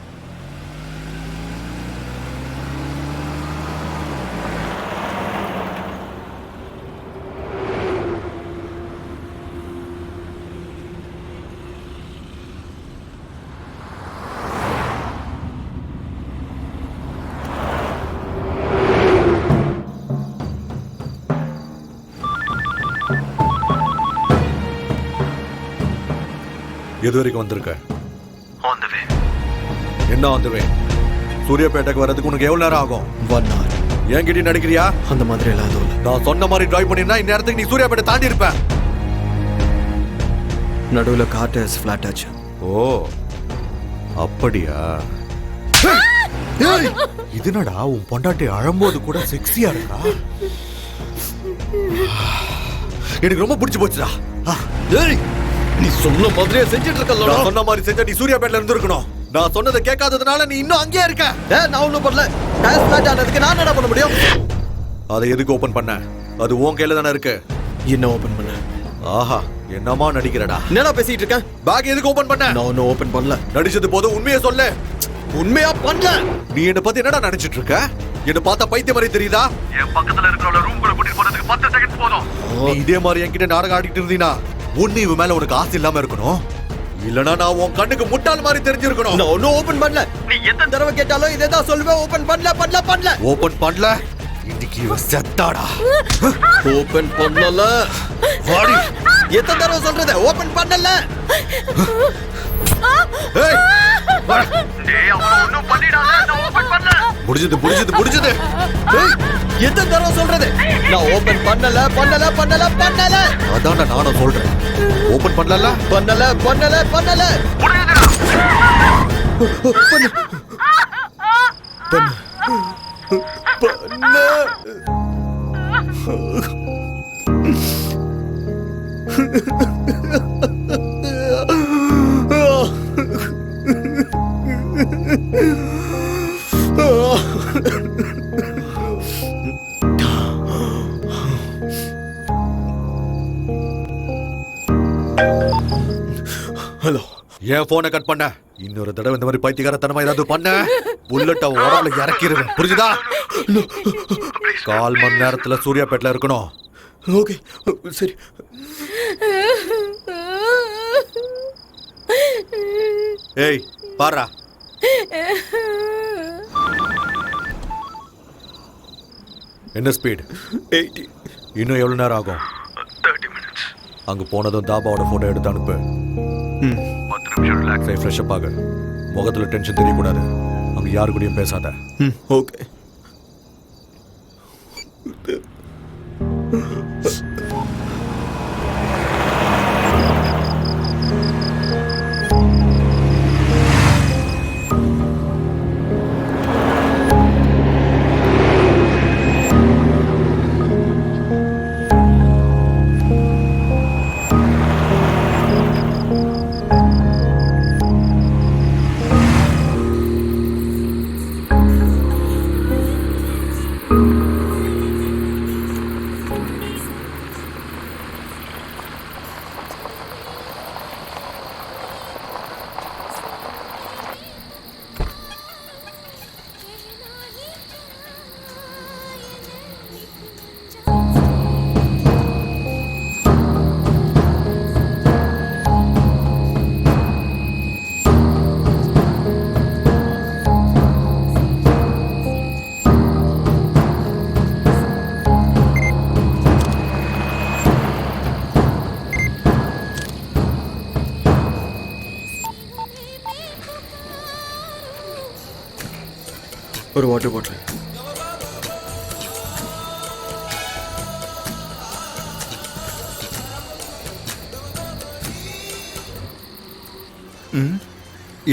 எது வரைக்கும் வந்திருக்க? என்ன வந்துவே? சூர்யாபேட்டைக்கு வர்றதுக்கு உனக்கு எவ்வளவு நேரம் ஆகும்? 1 hour. என்கிட்ட நடிக்கிறியா? அந்த மாதிரி எல்லாம் எதுவும் இல்லை. நான் சொன்ன மாதிரி டிரைவ் பண்ணிருந்தா இந்நேரத்துக்கு நீ சூர்யாபேட்டை தாண்டி இருப்ப. நடுவில் கார் டயர்ஸ் ஃப்ளாட் ஆச்சு. ஓ அப்படியா? இதுனடா உன் பொண்டாட்டி அழும்போது கூட செக்ஸியா இருக்கா? எனக்கு ரொம்ப பிடிச்சு போச்சுடா. நீ சொன்ன மாதிரியே செஞ்சுட்டு இருக்கல. நான் சொன்ன மாதிரி செஞ்சா நீ சூர்யாபேட்ல இருந்து இருக்கணும். நான் சொன்னதை கேட்காததுனால நீ இன்னும் அங்கேயே இருக்க. நான் ஒன்றும் பண்ணல. டயர் ஃப்ளாட் ஆனதுக்கு நான் என்ன பண்ண முடியும்? அதை எதுக்கு ஓபன் பண்ண? அது உன் கையில தானே இருக்கு. என்ன ஓபன் பண்ண? ஆஹா என்னமா நடிக்கிறடா? என்னடா பேசிட்டு இருக்க? பேக் எதுக்கு ஓபன் பண்ண? நான் ஒன்றும் ஓபன் பண்ணல. நடிச்சது போதும், உண்மையை சொல்லு. உண்மையா பண்ணல. நீ என்ன பத்தி என்னடா நினைச்சிட்டு இருக்க? என்ன பார்த்தா பைத்திய மாதிரி தெரியுதா? என் பக்கத்துல இருக்கிறவள ரூம்குள்ள கூட்டிட்டு போறதுக்கு 10 செகண்ட் போதும். நீ இதே மாதிரி என்கிட்ட நாடகம் ஆடிட்டு இருந்தீனா ஒண்ணு இவ மேல உனக்கு ஆசை இல்லாம இருக்கணும், இல்லனா நான் உன் கண்ணுக்கு முட்டாள் மாதிரி தெரிஞ்சிருக்கணும். நான் ஒன்றும் ஓபன் பண்ணல. நீ எத்தனை தடவை கேட்டாலும் இதே தான் சொல்லுவேன். ஓபன் பண்ணல. ஓபன் பண்ணல. இன்னைக்கு இவ செத்தாடா. ஓபன் பண்ணல. வாடி. எத்தனை தடவை சொல்றது? ஓபன் பண்ணல. ஏய், வாடா. முடிஞ்சது முடிஞ்சது முடிஞ்சது. ஏய், எத்தனை தடவை சொல்றது? நான் ஓபன் பண்ணல பண்ணல பண்ணல பண்ணல அதான்டா நானும் சொல்றேன். ஓபன் பண்ணல. பண்ணல பண்ணல பண்ணல ஹலோ, ஏன் போனை கட் பண்ண? இன்னொரு தடவை இந்த மாதிரி பைத்தியக்காரத்தனமா ஏதாவது பண்ண புல்லட் அவன் உடம்புல இறக்கிடுவேன். புரிஞ்சுதா? 1/4 மணி நேரத்துல சூர்யாபேட்ல இருக்கணும். ஓகே சரி. ஏய் பாரா. என்ன ஸ்பீட்? 80. இன்னும் எவ்வளவு நேரம் ஆகும்? 30 minutes. அங்க போனதும் தாபாவோட போட்டோ எடுத்து அனுப்பு. 10 நிமிஷம் ரிலாக்ஸ் ஆகி ஃப்ரெஷ் அப் ஆகு. முகத்துல டென்ஷன் தெரியக்கூடாது. அங்க யாரு கூடயும் பேசாத. ஓகே. ஒரு வாட்டர் பாட்டில்.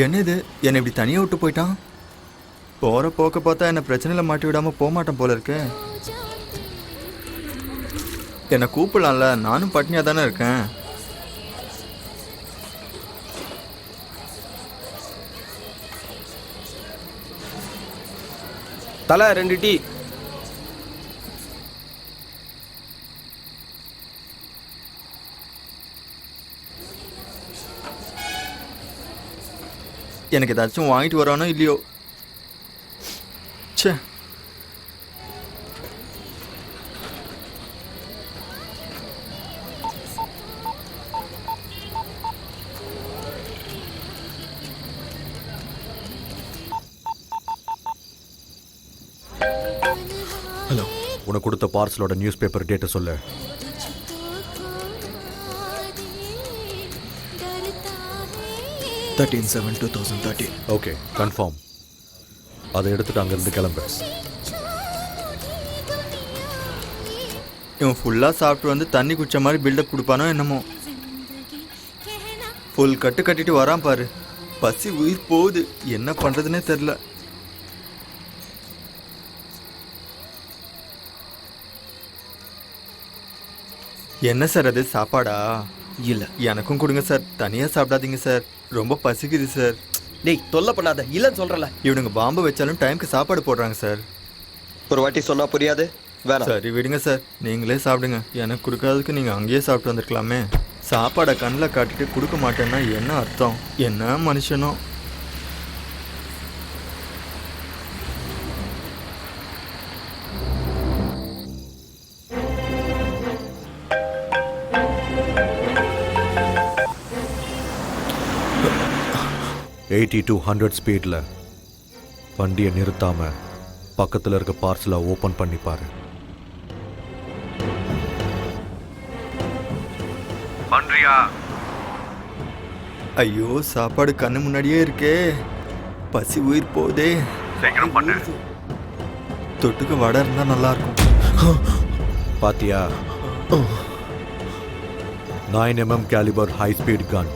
என்ன இது? என்னை இப்படி தனியாக விட்டு போயிட்டான். போகிற போக்க பார்த்தா என்னை பிரச்சனையில் மாட்டி விடாமல் போக மாட்டேன் போல இருக்கு. என்னை கூப்பிடலாம்ல, நானும் பட்னியாக தானே இருக்கேன். தலை 2 டீ. எனக்கு ஏதாச்சும் வாங்கிட்டு வரானோ இல்லையோ. ச்சே. ஹலோ, உனக்கு கொடுத்த பார்சலோட நியூஸ் பேப்பர் டேட்டை சொல்லு. 13/7/2013. Okay, confirm. அதை எடுத்துட்டு அங்கிருந்து கிளம்பு. இவன் ஃபுல்லாக சாப்பிட்டு வந்து தண்ணி குடிச்ச மாதிரி பில்டப் கொடுப்பானோ என்னமோ. ஃபுல் கட்டு கட்டிட்டு வரான் பாரு. பசி உயிர் போகுது, என்ன பண்ணுறதுனே தெரில. என்ன சார் அது, சாப்பாடா? இல்ல. எனக்கும் கொடுங்க சார், தனியாக சாப்பிடாதீங்க சார், ரொம்ப பசிக்குது சார். டேய் தொல்லை பண்ணாத, இல்லைன்னு சொல்கிறல. இவனுங்க பாம்பு வச்சாலும் டைமுக்கு சாப்பாடு போடுறாங்க சார். ஒரு வாட்டி சொன்னால் புரியாது, வேணாம். சரி விடுங்க சார், நீங்களே சாப்பிடுங்க. எனக்கு கொடுக்காததுக்கு நீங்கள் அங்கேயே சாப்பிட்டு வந்திருக்கலாமே. சாப்பாடை கண்ணில் காட்டிட்டு கொடுக்க மாட்டேன்னா என்ன அர்த்தம்? என்ன மனுஷனோ. எயிட்டி to 100 ஸ்பீடில் வண்டியை நிறுத்தாம பக்கத்தில் இருக்க பார்சலை ஓப்பன் பண்ணி பாரு. பண்றியா? ஐயோ சாப்பாடு கண்ணு முன்னாடியே இருக்கே, பசி உயிர் போதே. சீக்கிரம் பண்ணு. தொட்டுக்கு வடை இருந்தா நல்லா இருக்கும். பாத்தியா 9mm caliber high speed gun,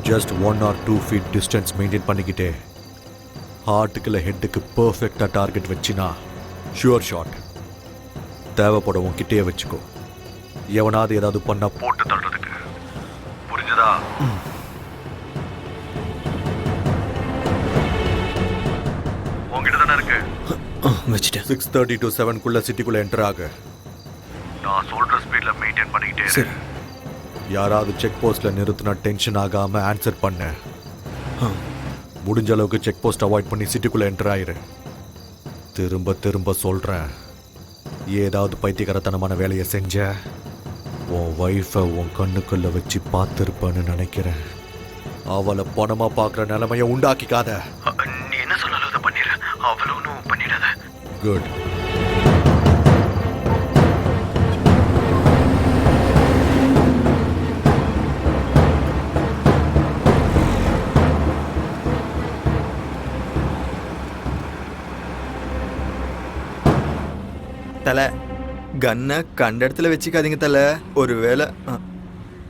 just 1 or 2 feet distance maintain பண்ணிக்கிட்டே ஹார்ட்டுக்கு இல்லை ஹெட்டுக்கு பர்ஃபெக்டாக டார்கெட் வச்சினா ஷுவர் ஷாட். தேவைப்படவும் கிட்டேயே வச்சுக்கோ. எவனாவது ஏதாவது பண்ணா போட்டு தள்ளுறதுக்கு. புரிஞ்சதா? உங்ககிட்ட தானே இருக்கு. வச்சுட்டேன். 6:30 to 7 சிட்டிக்குள்ள என்டர் ஆகு. நான் சொல்ற ஸ்பீட்ல மெயின்டைன் பண்ணிக்கிட்டே இரு. சரி. யாராவது செக் போஸ்ட்ல நிறுத்தினா டென்ஷன் ஆகாம ஆன்சர் பண்ணு. முடிஞ்ச அளவுக்கு செக் போஸ்ட் அவாய்ட் பண்ணி சிட்டிக்குள்ள என்டர் ஆயிரு. திரும்ப திரும்ப சொல்றேன், ஏதாவது பைத்தியக்காரத்தனமான வேலையை செஞ்ச உன் ஒய்ஃபை உன் கண்ணுக்குள்ள வச்சு பார்த்துருப்பேன்னு நினைக்கிறேன். அவளை பணமா பார்க்குற நிலைமையை உண்டாக்கிக்காத. நீ என்ன சொன்னாலும் அதை பண்ணிடுற. அவ்வளோ ஒன்றும் பண்ணிடாத. குட். தலை கன்னை கண்ட இடத்துல வச்சுக்காதீங்க தலை. ஒரு வேளை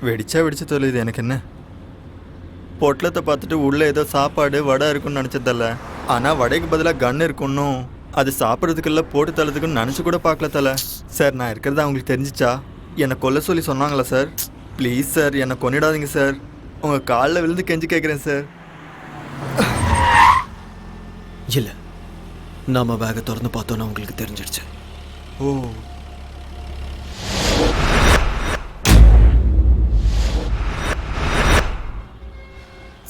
வெடிச்சு தொலையுது. எனக்கு என்ன, பொட்டலத்தை பார்த்துட்டு உள்ளே ஏதோ சாப்பாடு வடை இருக்குன்னு நினச்சதில்ல. ஆனால் வடைக்கு பதிலாக கன் இருக்குன்னும் அது சாப்பிட்றதுக்குள்ள போட்டு தள்ளதுக்குன்னு நினச்சி கூட பார்க்கல தலை. சார் நான் இருக்கிறது அவங்களுக்கு தெரிஞ்சிச்சா என்னை கொல்ல சொல்லி சொன்னாங்களா சார்? ப்ளீஸ் சார் என்னை கொன்னிடாதீங்க சார். உங்கள் காலில் விழுந்து கெஞ்சி கேட்குறேன் சார். இல்லை, நாம பேகை திறந்து பார்த்தோன்னா உங்களுக்கு தெரிஞ்சிடுச்சு. ஓ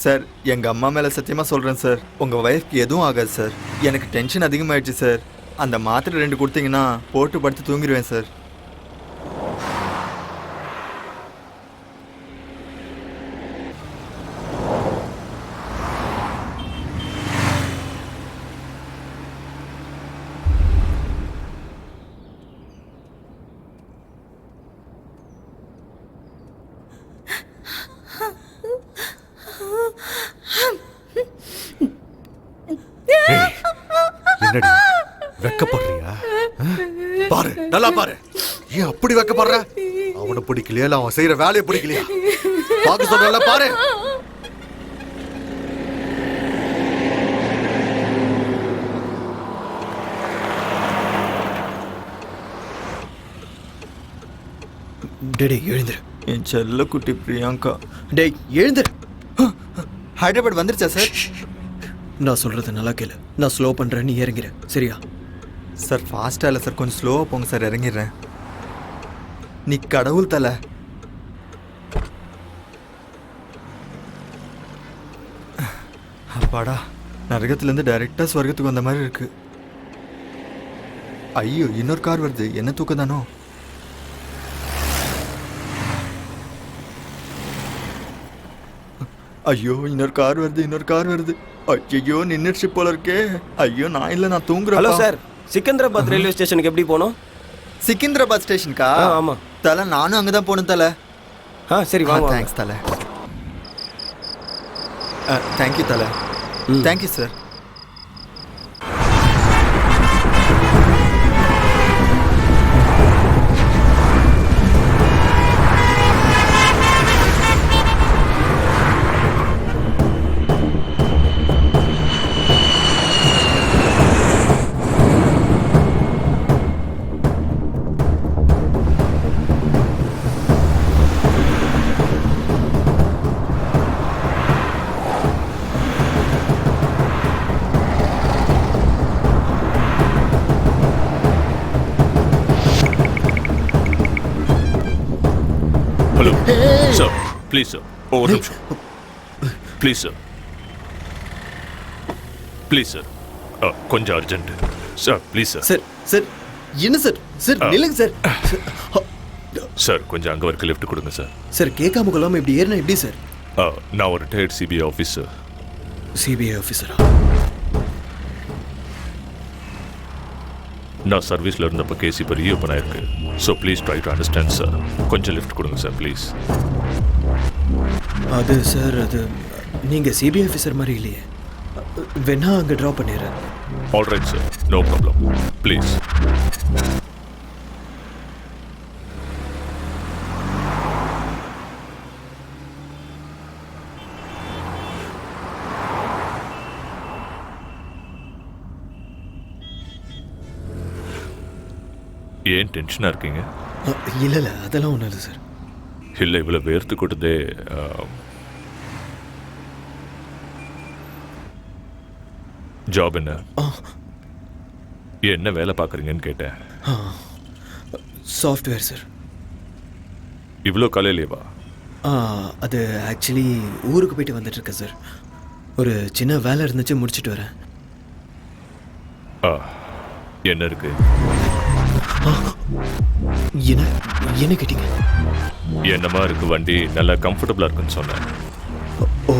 சார், எங்கள் அம்மா மேலே சத்தியமாக சொல்கிறேன் சார், உங்கள் ஒய்ஃப்க்கு எதுவும் ஆகாது சார். எனக்கு டென்ஷன் அதிகமாகிடுச்சு சார். அந்த மாத்திரை 2 கொடுத்தீங்கன்னா போட்டு படுத்து தூங்கிடுவேன் சார். என்னடி வெக்கப்படுறியா? பாரு, நல்லா பாரு. ஏன் அப்படி வெக்கப்படுற? அவனை பிடிக்கலையா இல்ல அவன் செய்யற வேலையை பிடிக்கலையா? பாக்க சொல்றல பாரு. டேய் எழுந்துரு. என் செல்ல குட்டி பிரியங்கா. டேய் எழுந்துரு. ஹைதராபாத் வந்துருச்சா சார்? நான் சொல்றது நல்லா கேளு. நான் ஸ்லோ பண்றேன், நீ இறங்கிற சரியா? சார் ஃபாஸ்ட்டாக இல்லை சார், கொஞ்சம் ஸ்லோவாக போங்க சார், இறங்கிடுறேன். நீ கடவுள் தலை. அப்பாடா, நரகத்துலேருந்து டைரெக்டாக ஸ்வர்க்கத்துக்கு வந்த மாதிரி இருக்கு. ஐயோ இன்னொரு கார் வருது, என்ன தூக்கம் தானோ? ஐயோ இன்னொரு கார் வருது. ஐயோ நின்றுச்சு போல இருக்கே. ஐயோ நான் இல்லை, நான் தூங்குறேன். ஹலோ சார், சிக்கந்தராபாத் ரயில்வே ஸ்டேஷனுக்கு எப்படி போகணும்? சிக்கிந்திராபாத் ஸ்டேஷனுக்கா? ஆமாம் தலை, நானும் அங்கே தான் போகணும் தலை. சரி வாங்க. தேங்க்ஸ் தலை. தேங்க்யூ தலை. Thank you sir. Hello sir, please sir, ஒரு நிமிஷம் ப்ளீஸ் சார், ப்ளீஸ் சார், கொஞ்சம் urgent sir, please sir. Sir sir என்ன சார்? சார் நில்லுங்க சார். சார் கொஞ்சம் அங்கே வரைக்கும் லிஃப்ட் கொடுங்க சார். சார் கேட்காம கொள்ளாமல் இப்படி ஏறினா எப்படி சார்? நான் ஒரு ரிட்டையர்ட் சிபிஐ ஆஃபீஸர். சிபிஐ ஆஃபீஸரா? நான் சர்வீஸில் இருந்தப்போ கேஸ் இப்போ ரீஓப்பன் ஆயிருக்கு. So please try to understand sir. கொஞ்சம் லிஃப்ட் கொடுங்க சார் ப்ளீஸ். அது சார் அது நீங்கள் சிபிஐ ஆஃபீஸர் மாதிரி இல்லையே. வேணா அங்கே ட்ராப் பண்ணிடுறேன். Alright sir, no problem, please. ஏன் டென்ஷனாக இருக்கீங்க? இல்லை இல்லை, அதெல்லாம் ஒன்றும் இல்லை சார். இல்லை, இவ்வளோ வேர்த்து கொட்டுதே. ஜாப் என்ன? என்ன வேலை பார்க்குறீங்கன்னு கேட்டேன். Software sir. இவ்வளோ காலையிலேவா? அது ஆக்சுவலி ஊருக்கு போயிட்டு வந்துட்டுருக்கேன் சார். ஒரு சின்ன வேலை இருந்துச்சு, முடிச்சுட்டு வரேன். என்ன இருக்கு? என்ன கேட்டீங்க? என்னமா இருக்கு வண்டி? நல்லா கம்ஃபர்டபுளாக இருக்குன்னு சொன்னேன். ஓ,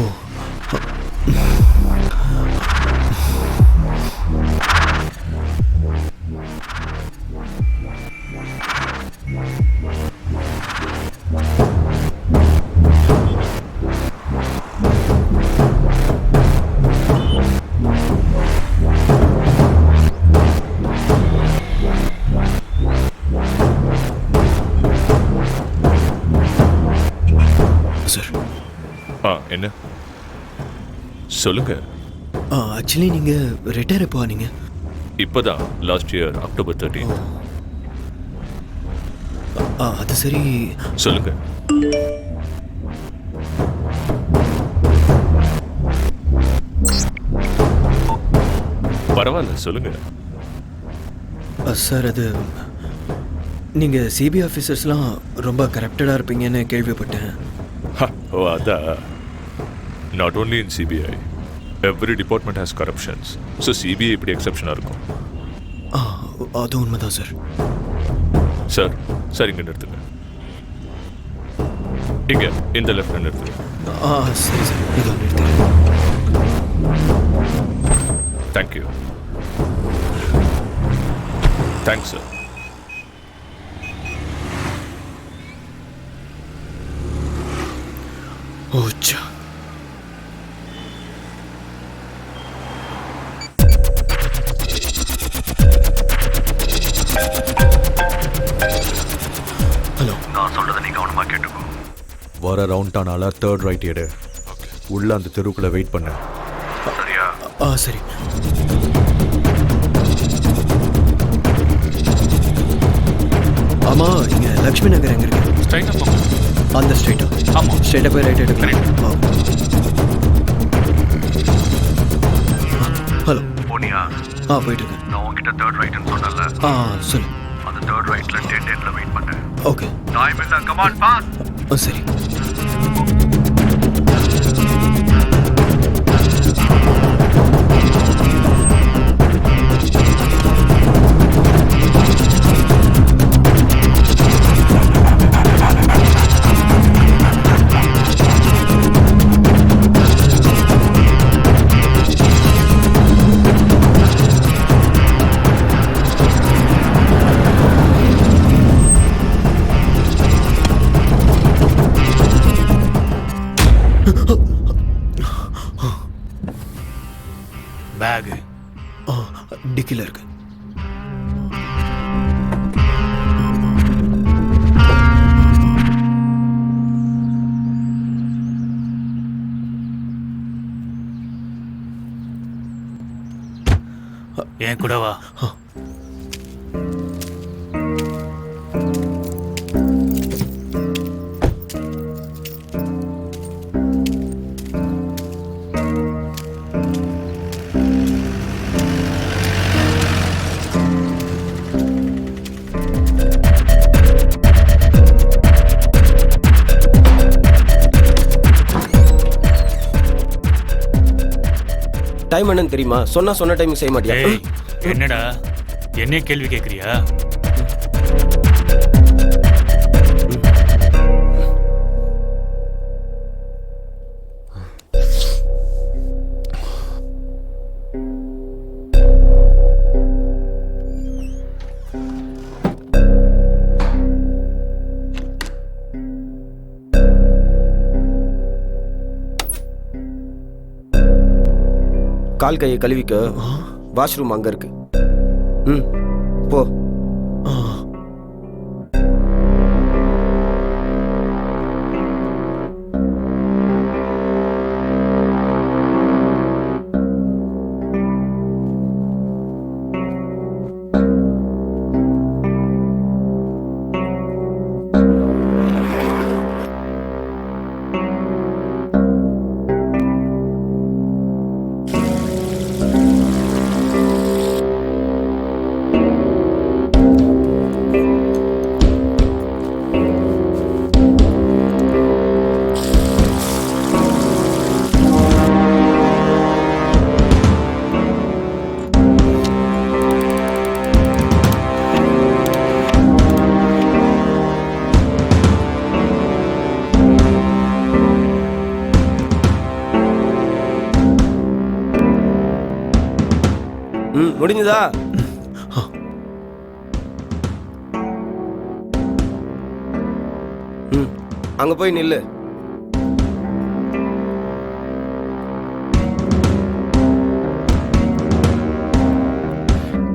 என்ன சொல்லுங்க. ஆக்சுவலி நீங்கள் ரிட்டையர் எப்போ ஆனீங்க? இப்போதான், லாஸ்ட் இயர் அக்டோபர் 13. அது சரி, சொல்லுங்க. பரவாயில்ல, சொல்லுங்க. சார் அது நீங்கள் சிபிஐ ஆஃபீஸர்ஸ்லாம் ரொம்ப கரப்டடாக இருப்பீங்கன்னு கேள்விப்பட்டேன். ஓ, அதான். Not only in CBI, every department has corruptions. So CBI இப்படி எக்ஸப்ஷனாக இருக்கும். அது உண்மைதான் சார். சார் சார், இங்கே நிறுத்துங்க. இங்கே இந்த லெஃப்ட் நிறுத்துங்க. சரி சார், இதோ நிறுத்துங்க. தேங்க்யூ. Thanks sir. ஓச்சா, ஹலோ. நான் சொல்றதை நீ கவனமா கேட்டுக்கோ. வர ரவுண்ட் ஆனால தேர்ட் ரைட் எடு. உள்ள அந்த தெருவுக்குள்ள வெயிட் பண்ண. சரியா? சரி. ஆமா, இங்க லக்ஷ்மி நகர் எங்க இருக்கு? ஸ்ட்ரைட்டாக போங்க. அந்த ஸ்ட்ரைட்டா? ஆமாம். ஸ்ட்ரைட்டாக போய் ரைட் எடுக்கிறேன். ஹலோ. போனியா? போயிட்டு இருக்கேன். நான் உன்கிட்ட தேர்ட் ரைட்னு சொன்னல. சொல்லு. அந்த தேர்ட் ரைட்ல டெட் எண்ட்ல வெயிட் பண்ண. ஓகே. டைம் இல்ல, கம் ஆன் ஃபாஸ்ட். சரி. பேக் டிக்கில இருக்கு. என் கூட வா. டைம் என்னன்னு தெரியுமா? சொன்ன டைம் செய்ய மாட்டியா? என்னடா என்ன கேள்வி கேட்குறியா? கால் கையை கழுவிக்க வாஷ்ரூம் அங்கே இருக்கு. ம் போ. ம் முடிஞ்சுதா? ம் அங்கே போய் நில்லு.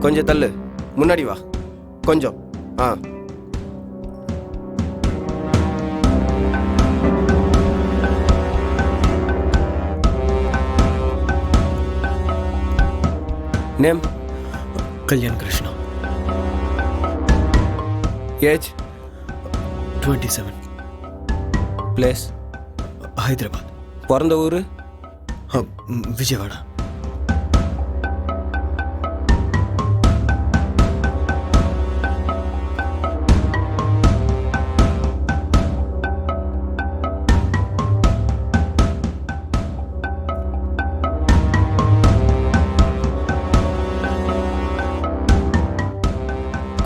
கொஞ்சம் தள்ளு, முன்னாடி வா கொஞ்சம். ஆ name? Kalyan Krishna. Age? 27. Place? Hyderabad. பிறந்த ஊர்? விஜயவாடா.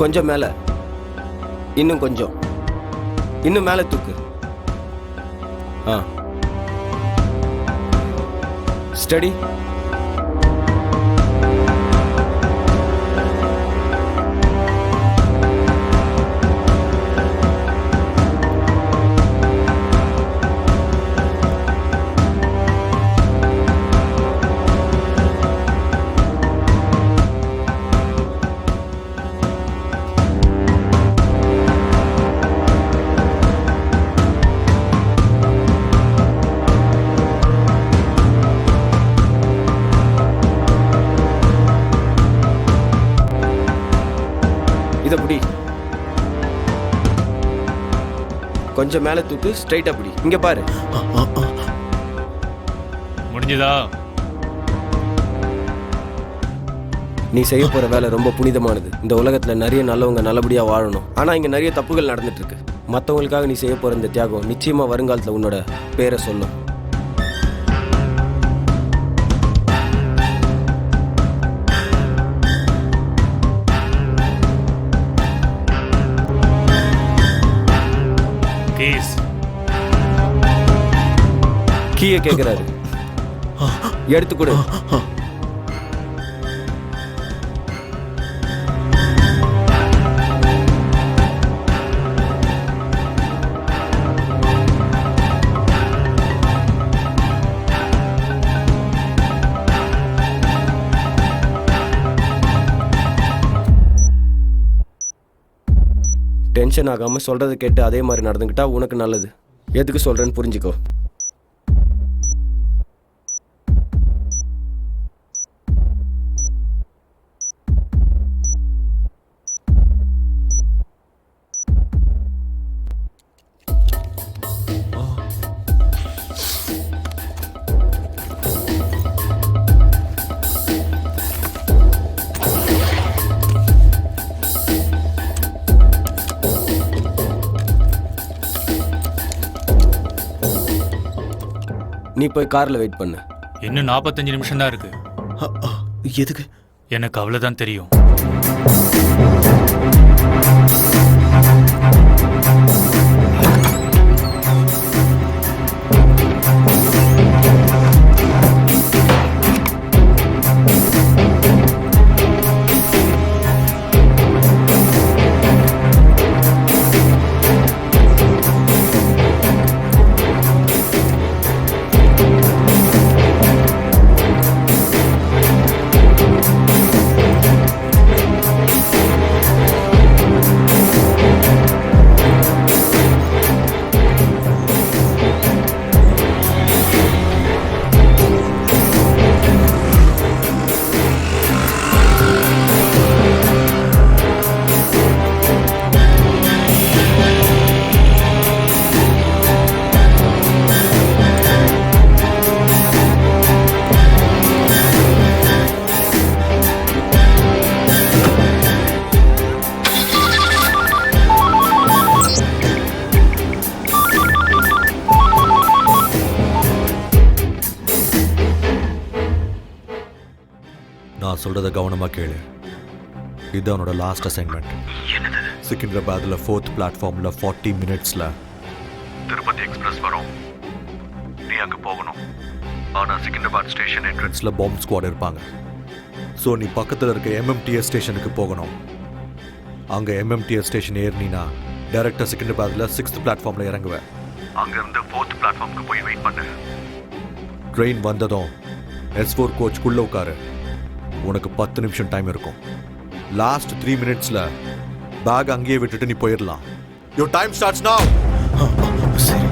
கொஞ்சம் மேலே, இன்னும் கொஞ்சம், இன்னும் மேலே தூக்கு. ஆ ஸ்டடி. இதை பிடி. கொஞ்சம் மேலே தூக்கு, ஸ்ட்ரைட்டா பிடி. இங்க பாரு. முடிஞ்சதா? நீ செய்ய போற வேலை ரொம்ப புனிதமானது. இந்த உலகத்துல நிறைய நல்லவங்க நல்லபடியா வாழணும். ஆனா இங்க நிறைய தப்புகள் நடந்துட்டு இருக்கு. மற்றவங்களுக்காக நீ செய்ய போற இந்த தியாகம் நிச்சயமா வருங்காலத்துல உன்னோட பேரை சொல்லும். கீயை கேட்கிறாரு, எடுத்து கொடு. டென்ஷன் ஆகாம சொல்றதை கேட்டு அதே மாதிரி நடந்துக்கிட்டா உனக்கு நல்லது. எதுக்கு சொல்றேன்னு புரிஞ்சுக்கோ. நீ போய் கார்ல வெயிட் பண்ணு. இன்னும் 45 நிமிஷம் தான் இருக்கு. எதுக்கு? எனக்கு அவ்வளவுதான் தெரியும். நான் சொல்றத கவனமா கேளு. இது அவனோட லாஸ்ட் அசைன்மெண்ட். சிக்கிந்திராபாத்ல 4th பிளாட்ஃபார்ம்ல 40 மினிட்ஸ்ல திருப்பதி எக்ஸ்பிரஸ் வரும். நீ அங்க போகணும். ஆனா சிக்கிந்திராபாத் ஸ்டேஷன் என்ட்ரன்ஸ்ல பாம்பு ஸ்குவாட் இருப்பாங்க. ஸோ நீ பக்கத்தில் இருக்க MMTS ஸ்டேஷனுக்கு போகணும். அங்கே MMTS ஸ்டேஷன் ஏறினா டைரக்டாக சிக்கிந்திராபாத்ல 6th பிளாட்ஃபார்மில் இறங்குவேன். அங்கேருந்து 4th பிளாட்ஃபார்முக்கு போய் வெயிட் பண்ணு. ட்ரெயின் வந்ததும் S4 கோச்சுக்குள்ளே உட்காரு. உனக்கு 10 நிமிஷம் டைம் இருக்கும். லாஸ்ட் 3 மினிட்ஸில் பேக் அங்கேயே விட்டுட்டு நீ போயிடலாம். Your time starts now. சரி.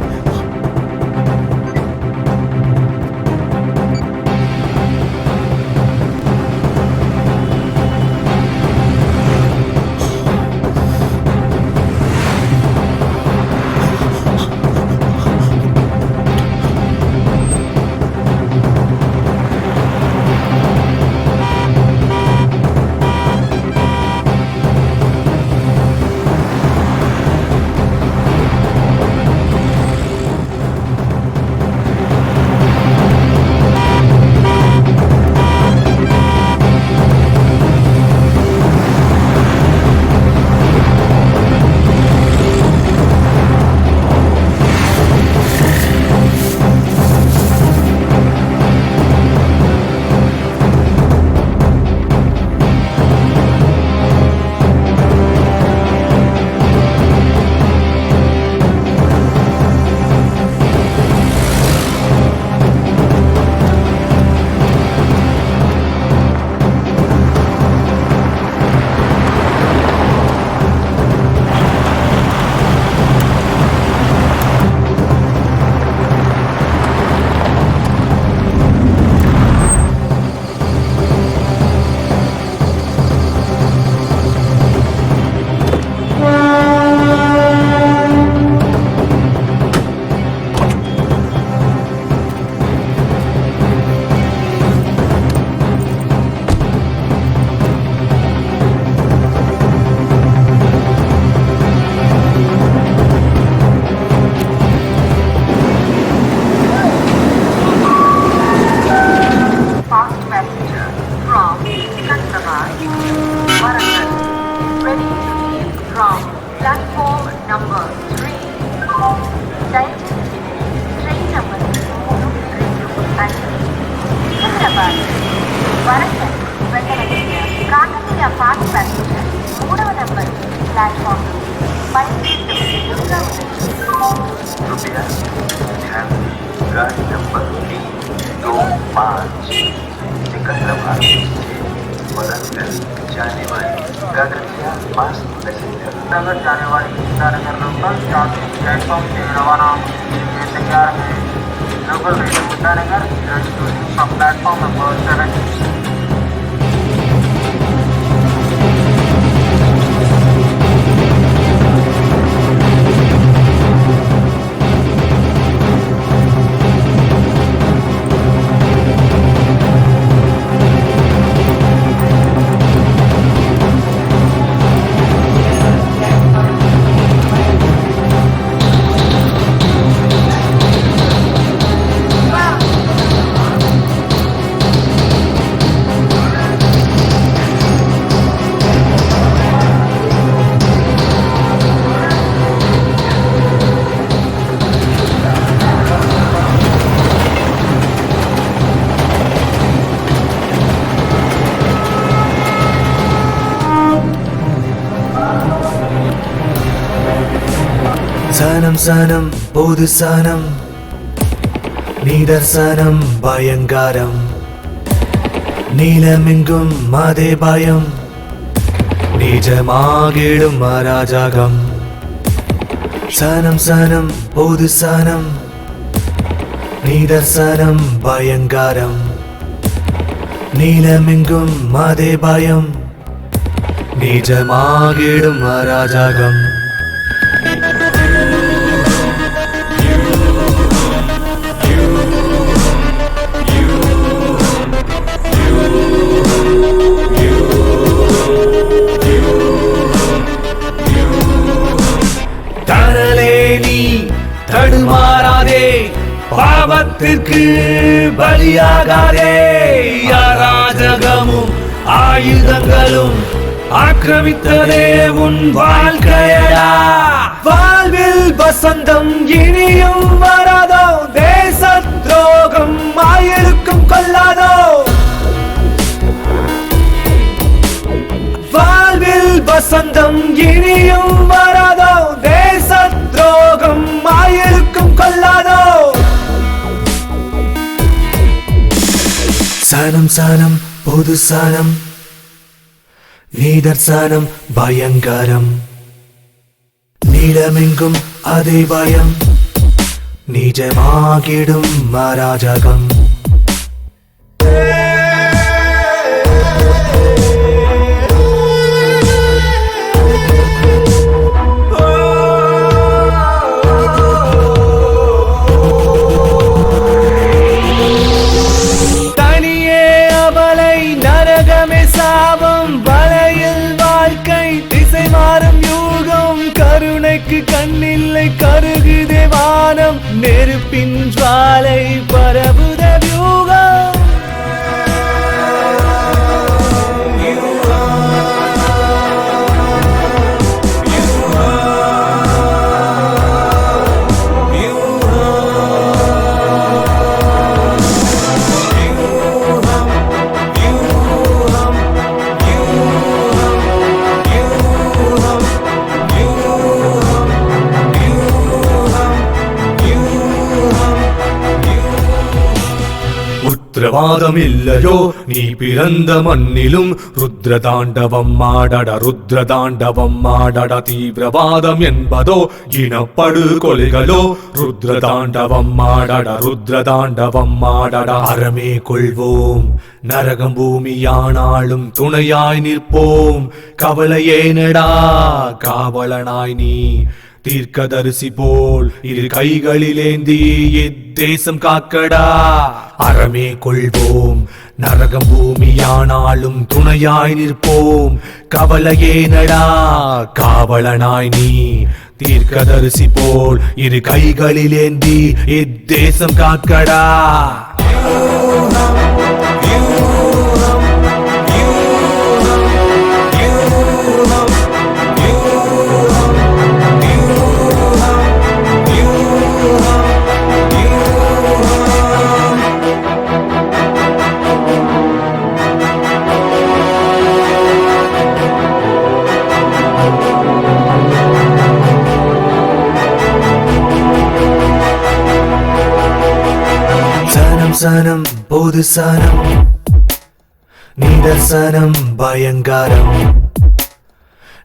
சனம் சனம் பொது சனம் நிதர்சனம் பயங்காரம் நீலமெங்கும் அதே பயம் நிஜமாகிடும் அராஜகம் சனம் சனம் பொது சனம் நிதர்சனம் பயங்காரம் நீலமெங்கும் அதே பயம் நிஜமாகிடும் அராஜகம் தடுமாறாதே பாவத்திற்கு பலியாகாதே அராஜகமும் ஆயுதங்களும் ஆக்கிரமித்ததே உன் வாழ்க்கையடா. வாழ்வில் வசந்தம் இனியும் வராதோ, தேச துரோகம் ஆயிருக்கும் கொள்ளாதோ. வாழ்வில் வசந்தம் இனியும் வராதோ, தேச துரோகம் ஆயிருக்கும் கொள்ளாதோ. சனம் சனம் பொது சனம், நீதர்சனம் பயங்கரம். நீளமெங்கும் அதே பயம், நிஜமாகிடும் அராஜகம். தனியே அவளை நரகமே சாபம், வலையில் வாழ்க்கை திசை மாறும் யூகம். கருணைக்கு கண்ணில்லை கருகுதே வானம், நெருப்பின் ஜுவாலை பரவுத வியூகம். உத்திரவாதம் இல்லையோ நீ பிறந்த மண்ணிலும், ருத்ர தாண்டவம் ஆடடா ருத்ர தாண்டவம் ஆடடா. தீவிரவாதம் என்பதோ இனப்படு கொலைகளோ, ருத்ர தாண்டவம் ஆடடா ருத்ர தாண்டவம் ஆடடா. அறமே கொள்வோம் நரகம் பூமியானாலும் துணையாய் நிற்போம். கவலையேனடா காவலனாய் நீ, தீர்க்கதரிசி போல் இரு கைகளிலேந்தி இத்தேசம் காக்கடா. அறமே கொள்வோம் நரகம் பூமியானாலும் துணையாய் நிற்போம். கவலையேனடா காவலனாய் நீ, தீர்க்கதரிசி போல் இரு கைகளிலேந்தி இத்தேசம் காக்கடா. சனம் பொது சனம், நீதர்சனம் பயங்கரம்.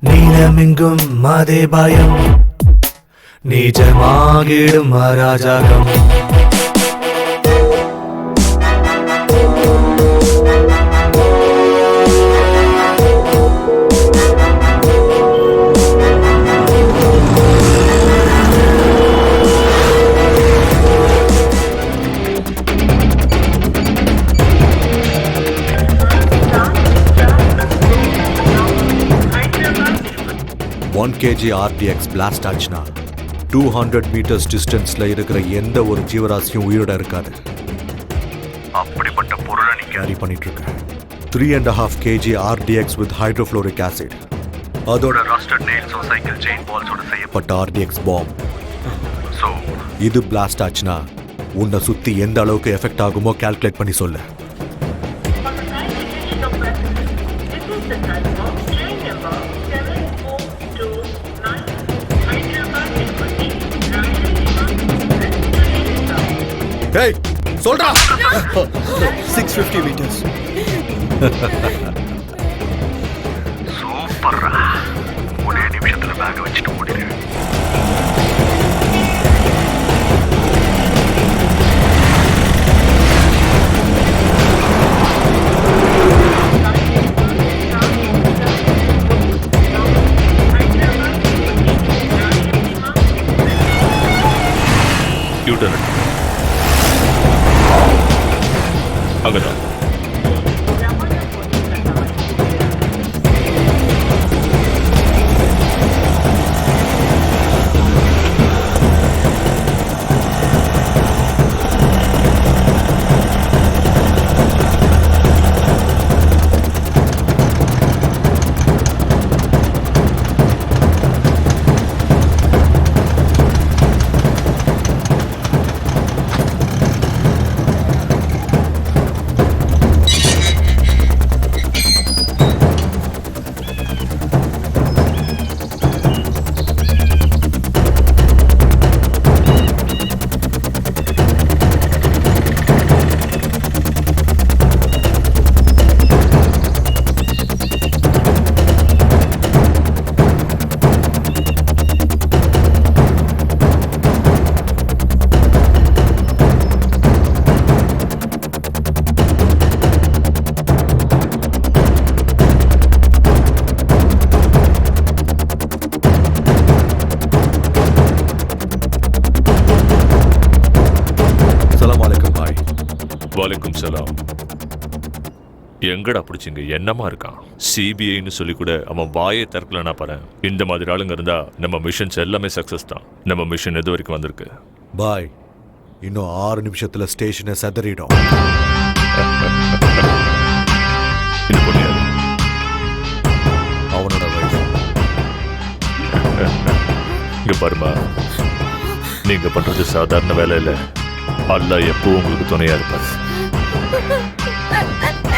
நீளமெங்கும் அதே பயம், நிஜமாகிடும் அராஜகம். kg RDX பிளாஸ்ட் ஆச்சுன்னா 200 மீட்டர்ஸ் டிஸ்டன்ஸ்ல இருக்கிற எந்த ஒரு ஜீவராசியும் உயிரோட இருக்காது. அப்படிப்பட்ட பொருளை நீ கேரி பண்ணிட்டு இருக்க. 3.5 kg RDX with hydrofluoric acid, அதோட ரஸ்டட் நெயில்ஸோ சைக்கிள் செயின் பால்ஸோட செய்யப்பட்ட RDX பாம். ஸோ இது பிளாஸ்ட் ஆச்சுன்னா உன்னை சுத்தி எந்த அளவுக்கு எஃபெக்ட் ஆகுமோ கால்குலேட் பண்ணி சொல்லு. டேய் சொல்றா. 650 மீட்டர்ஸ். சூப்பர்ரா. ஒரே நிமிஷத்துல பேக் வச்சுட்டு ஓடிடு. யூட்டர்ன் அங்கதான். வலைக்கும் சலாம். எங்கடா பிடிச்சிங்க என்னமா இருக்கான்? சிபிஐன்னு சொல்லி கூட அவன் வாயை திறக்கலனா பாரு. இந்த மாதிரி ஆளுங்க இருந்தா நம்ம மிஷன்ஸ் எல்லாமே சக்சஸ் தான். நம்ம மிஷன் எது வரைக்கும் வந்திருக்கு? பாய், இன்னும் 6 நிமிஷத்துல ஸ்டேஷனை செதறிடும். இது பண்ணியாது. அவனோட வயசு. இங்க பாருமா, நீங்க பண்றது சாதாரண வேலை இல்ல. அல்லாஹ் எப்பவும் உங்களுக்கு துணையா இருப்பாரு.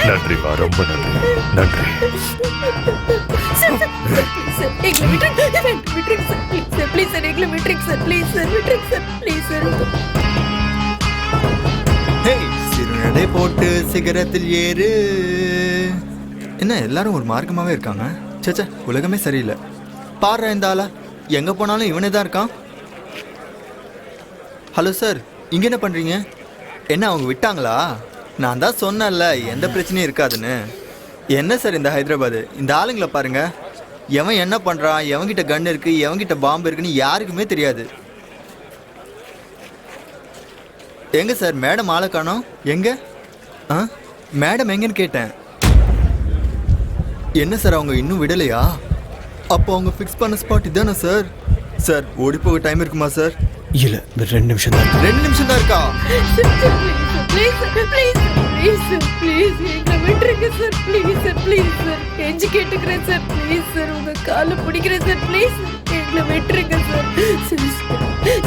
நன்றிமா, ரொம்ப நன்றி. நன்றி. சிறுநடை போட்டு சிகரத்தில் ஏறு. என்ன எல்லாரும் ஒரு மார்க்கமாவே இருக்காங்க? சேச்சா, உலகமே சரியில்லை. பாடுற இந்த ஆளா, எங்க போனாலும் இவனே தான் இருக்கான். ஹலோ சார், இங்க என்ன பண்றீங்க? என்ன அவங்க விட்டாங்களா? நான் தான் சொன்னேன்ல எந்த பிரச்சனையும் இருக்காதுன்னு. என்ன சார் இந்த ஹைதராபாத், இந்த ஆளுங்களை பாருங்க. எவன் என்ன பண்றான், எவன்கிட்ட கன் இருக்கு, எவன்கிட்ட பாம்பு இருக்குன்னு யாருக்குமே தெரியாது. எங்க சார் மேடம் ஆளை காணோம்? எங்க? மேடம் எங்கன்னு கேட்டேன். என்ன சார் அவங்க இன்னும் விடலையா? அப்போ அவங்க ஃபிக்ஸ் பண்ண ஸ்பாட் இதானே சார்? சார் ஓடி போக டைம் இருக்குமா சார்? இல்ல, 2 நிமிஷம் தான். 2 நிமிஷம் தான் இருக்கா? கேட்டுக்கிறேன் சார், ப்ளீஸ் சார், உங்க காலை பிடிக்கிறேன் சார், ப்ளீஸ் எங்களை விட்டுருங்க சார்.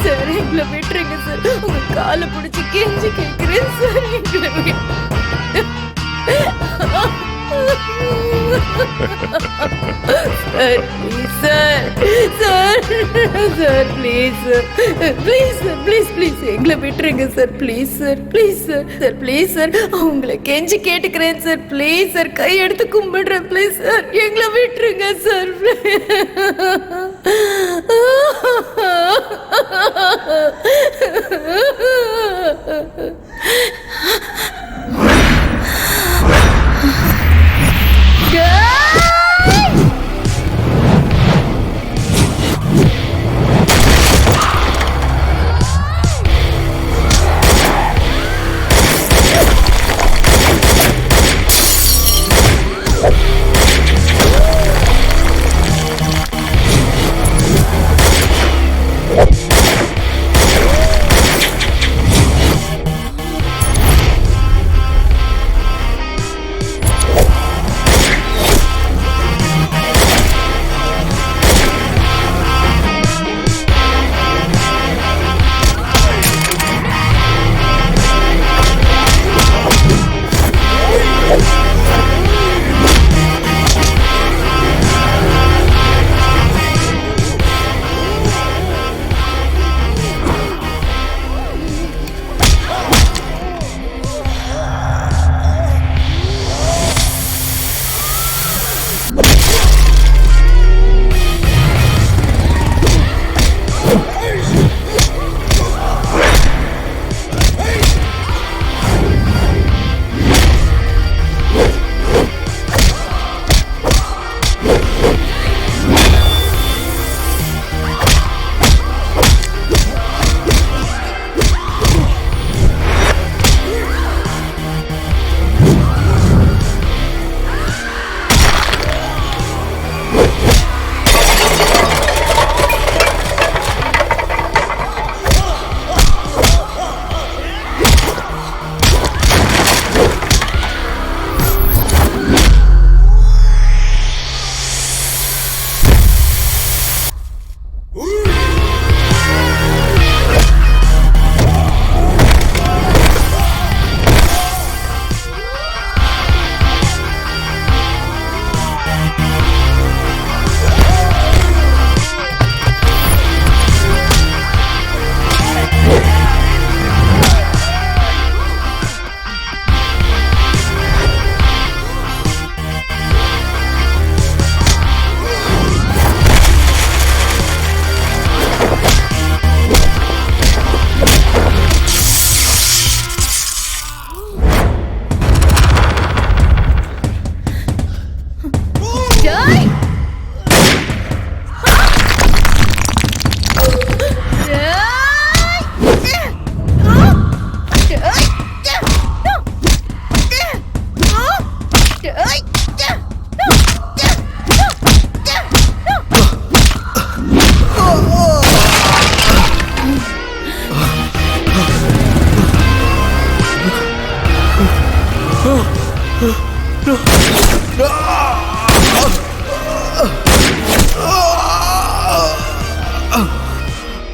சார் எங்களை விட்டுருங்க சார், உங்க காலை பிடிச்சி கெஞ்சி கேட்கிறேன் சார், எங்களை sir sir sir please please sir, please please எங்களை விட்டுருங்க sir, please sir, please sir, sir please sir, உங்களை கெஞ்சி கேட்டுக்கிறேன் சார், ப்ளீஸ் சார், கை எடுத்து கும்பிடுறேன், ப்ளீஸ் சார், எங்களை விட்டுருங்க சார்.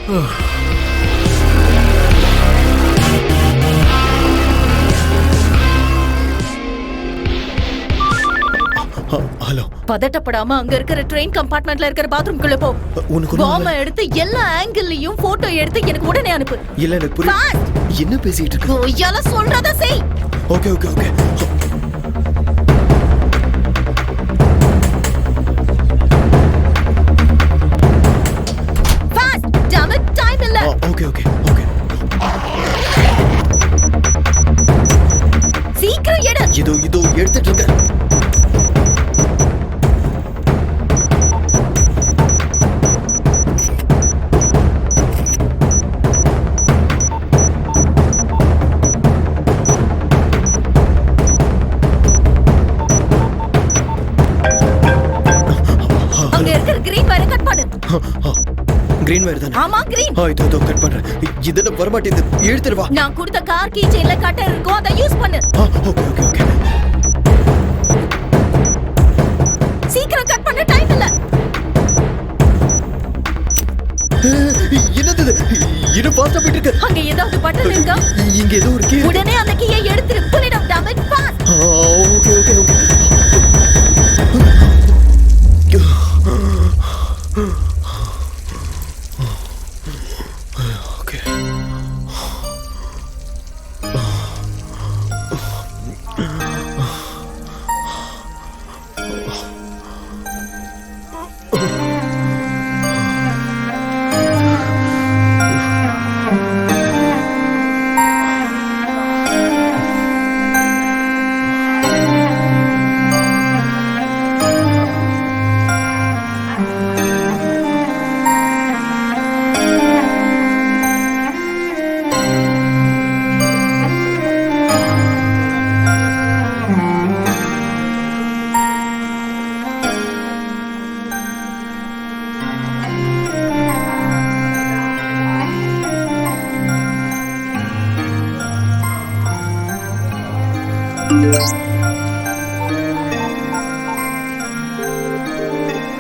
ஹலோ, பதட்டப்படாம அங்க இருக்கிற ட்ரெயின் கம்பார்ட்மெண்ட்ல இருக்கிற பாத்ரூம்குள்ள போ. உனக்கு பாம்ப எடுத்து எல்லா ஆங்கிள்லயும் போட்டோ எடுத்து எனக்கு உடனே அனுப்பு. இல்ல எனக்கு புரியல. என்ன பேசிட்டு இருக்க? கொய்யால சொல்றத செய். Okay okay okay. Fast. damn it, time இல்ல. Okay okay okay. சீக்கிரம் எடு. இதோ எடுத்துட்டு இருக்கேன். அங்க இருக்கிற கிரீன் வயரை கட் பண்ணு. கிரீன் வயர் தானே? ஆமா கிரீன். இதோ கட் பண்றேன். இதுல வர மாட்டேங்குது. எடுத்துட்டு வா. நான் கொடுத்த கார் கீ செயின்ல கட்டர் இருக்கும், அதை யூஸ் பண்ணு. Okay okay okay. சீக்கிரம் கட் பண்ண, டைம் இல்ல. என்னது இது? இது ஃபாஸ்டா போயிட்டு இருக்கு. அங்க ஏதாவது பட்டன் இருக்கா? இங்க ஏதோ ஒரு கீ. உடனே அந்த கீயை எடுத்துரு. Pull it up, damn it, fast. Okay okay okay. Okay.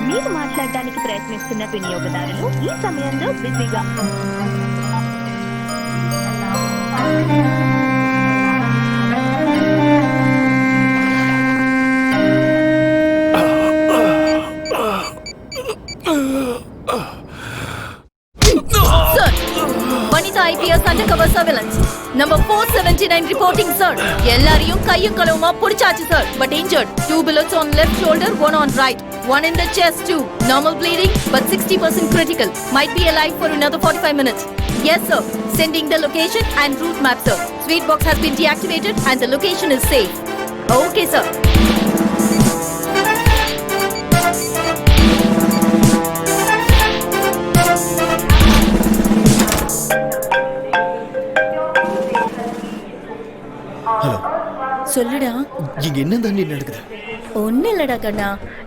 మీరు మాట్లాడడానికి ప్రయత్నిస్తున్న వినియోగదారులు ఈ సమయంలో బిజీగా Sir, Vanita IPS undercover surveillance. Number 479 reporting, sir. எல்லாரையும் கையும் களவுமா புடிச்சாச்சு, sir. But injured. 2 bullets on left shoulder, 1 on right. 1 in the chest too. Normal bleeding, but 60% critical. Might be alive for another 45 minutes. Yes, sir. Sending the location and route map, sir. Sweet box has been deactivated and the location is safe. Okay, sir. Hello, சொல்லுடா. இங்க என்ன தாண்டி நடக்குது? ஒண்ணு இல்லடா கண்ணா,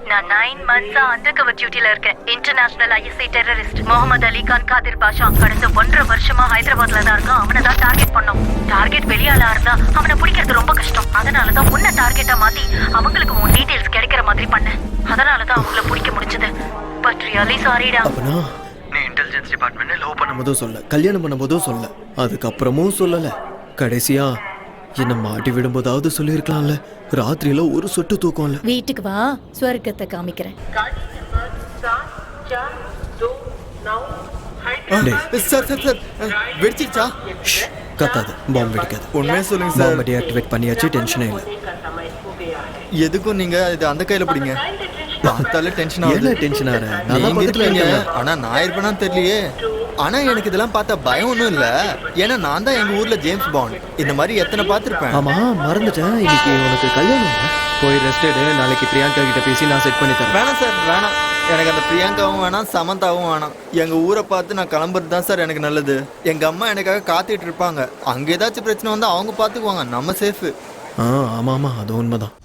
நான் 9 months undercover டியூட்டில இருக்கேன். International ISI terrorist Mohammed Ali Khan Qadir பாஷா கடந்த 1.5 வருஷமா ஹைதராபாத்ல தான் இருக்கான். அவனை தான் டார்கெட் பண்ணோம். டார்கெட் வெளியாளா இருந்தா அவனை பிடிக்கிறது ரொம்ப கஷ்டம். அதனாலதான் உன்னை டார்கெட்டா மாத்தி அவங்களுக்கு உன் டீடைல்ஸ் கிடைக்கிற மாதிரி பண்ணேன். அதனாலதான் அவங்கள பிடிக்க முடிஞ்சது. பட் ரியலி சாரிடா. அப்பனா நீ இன்டெலிஜென்ஸ் டிபார்ட்மெண்ட்ல லவ் பண்ணும்போதும் சொல்ல, கல்யாணம் பண்ணும்போதும் சொல்ல, அதுக்கப்புறமும் சொல்லல. கடைசியா என்ன மாட்டி விடும்போதாவது சொல்லியிருக்கலாம்ல. ராத்திரியில ஒரு சொட்டு தூக்கம் இல்ல. வீட்டுக்கு வா, ஸ்வர்க்கத்தை காமிக்கிறேன். சார் சார் சார் வெடிச்சிருச்சா? கத்தாது, பாம்பு வெடிக்காது. உண்மையா சொல்லுங்க சார். பாம்பு டீஆக்டிவேட் பண்ணியாச்சு, டென்ஷனே இல்லை. எதுக்கும் நீங்க இது அந்த கையில பிடிங்க. பார்த்தாலே டென்ஷன் ஆகுது. என்ன டென்ஷன் ஆற? நான் நீங்க பக்கத்துல இருக்கீங்க. இருக்கேன். ஆனா நான் இருப்பேனான்னு தெரியலையே. ஆனா எனக்கு இதெல்லாம் பார்த்தா பயம் ஒன்றும் இல்லை. ஏன்னா நான் தான் எங்க ஊர்ல ஜேம்ஸ் பாண்ட். இந்த மாதிரி எத்தனை பார்த்துருப்பேன். ஆமா, மறந்துட்டேன். இன்னைக்கு உனக்கு கல்யாணம். போய் ரெஸ்ட் எடு. நாளைக்கு பிரியங்கா கிட்ட பேசி நான் செட் பண்ணி தரேன். வேணாம் சார், வேணாம். எனக்கு அந்த பிரியங்காவும் வேணாம், சமந்தாவும் வேணாம். எங்க ஊரை பார்த்து நான் கிளம்புறது தான் சார் எனக்கு நல்லது. எங்க அம்மா எனக்காக காத்துட்டு இருப்பாங்க. அங்க ஏதாச்சும் பிரச்சனை வந்தா அவங்க பார்த்துக்குவாங்க. நம்ம சேஃபு. ஆமா ஆமா, அது உண்மைதான்.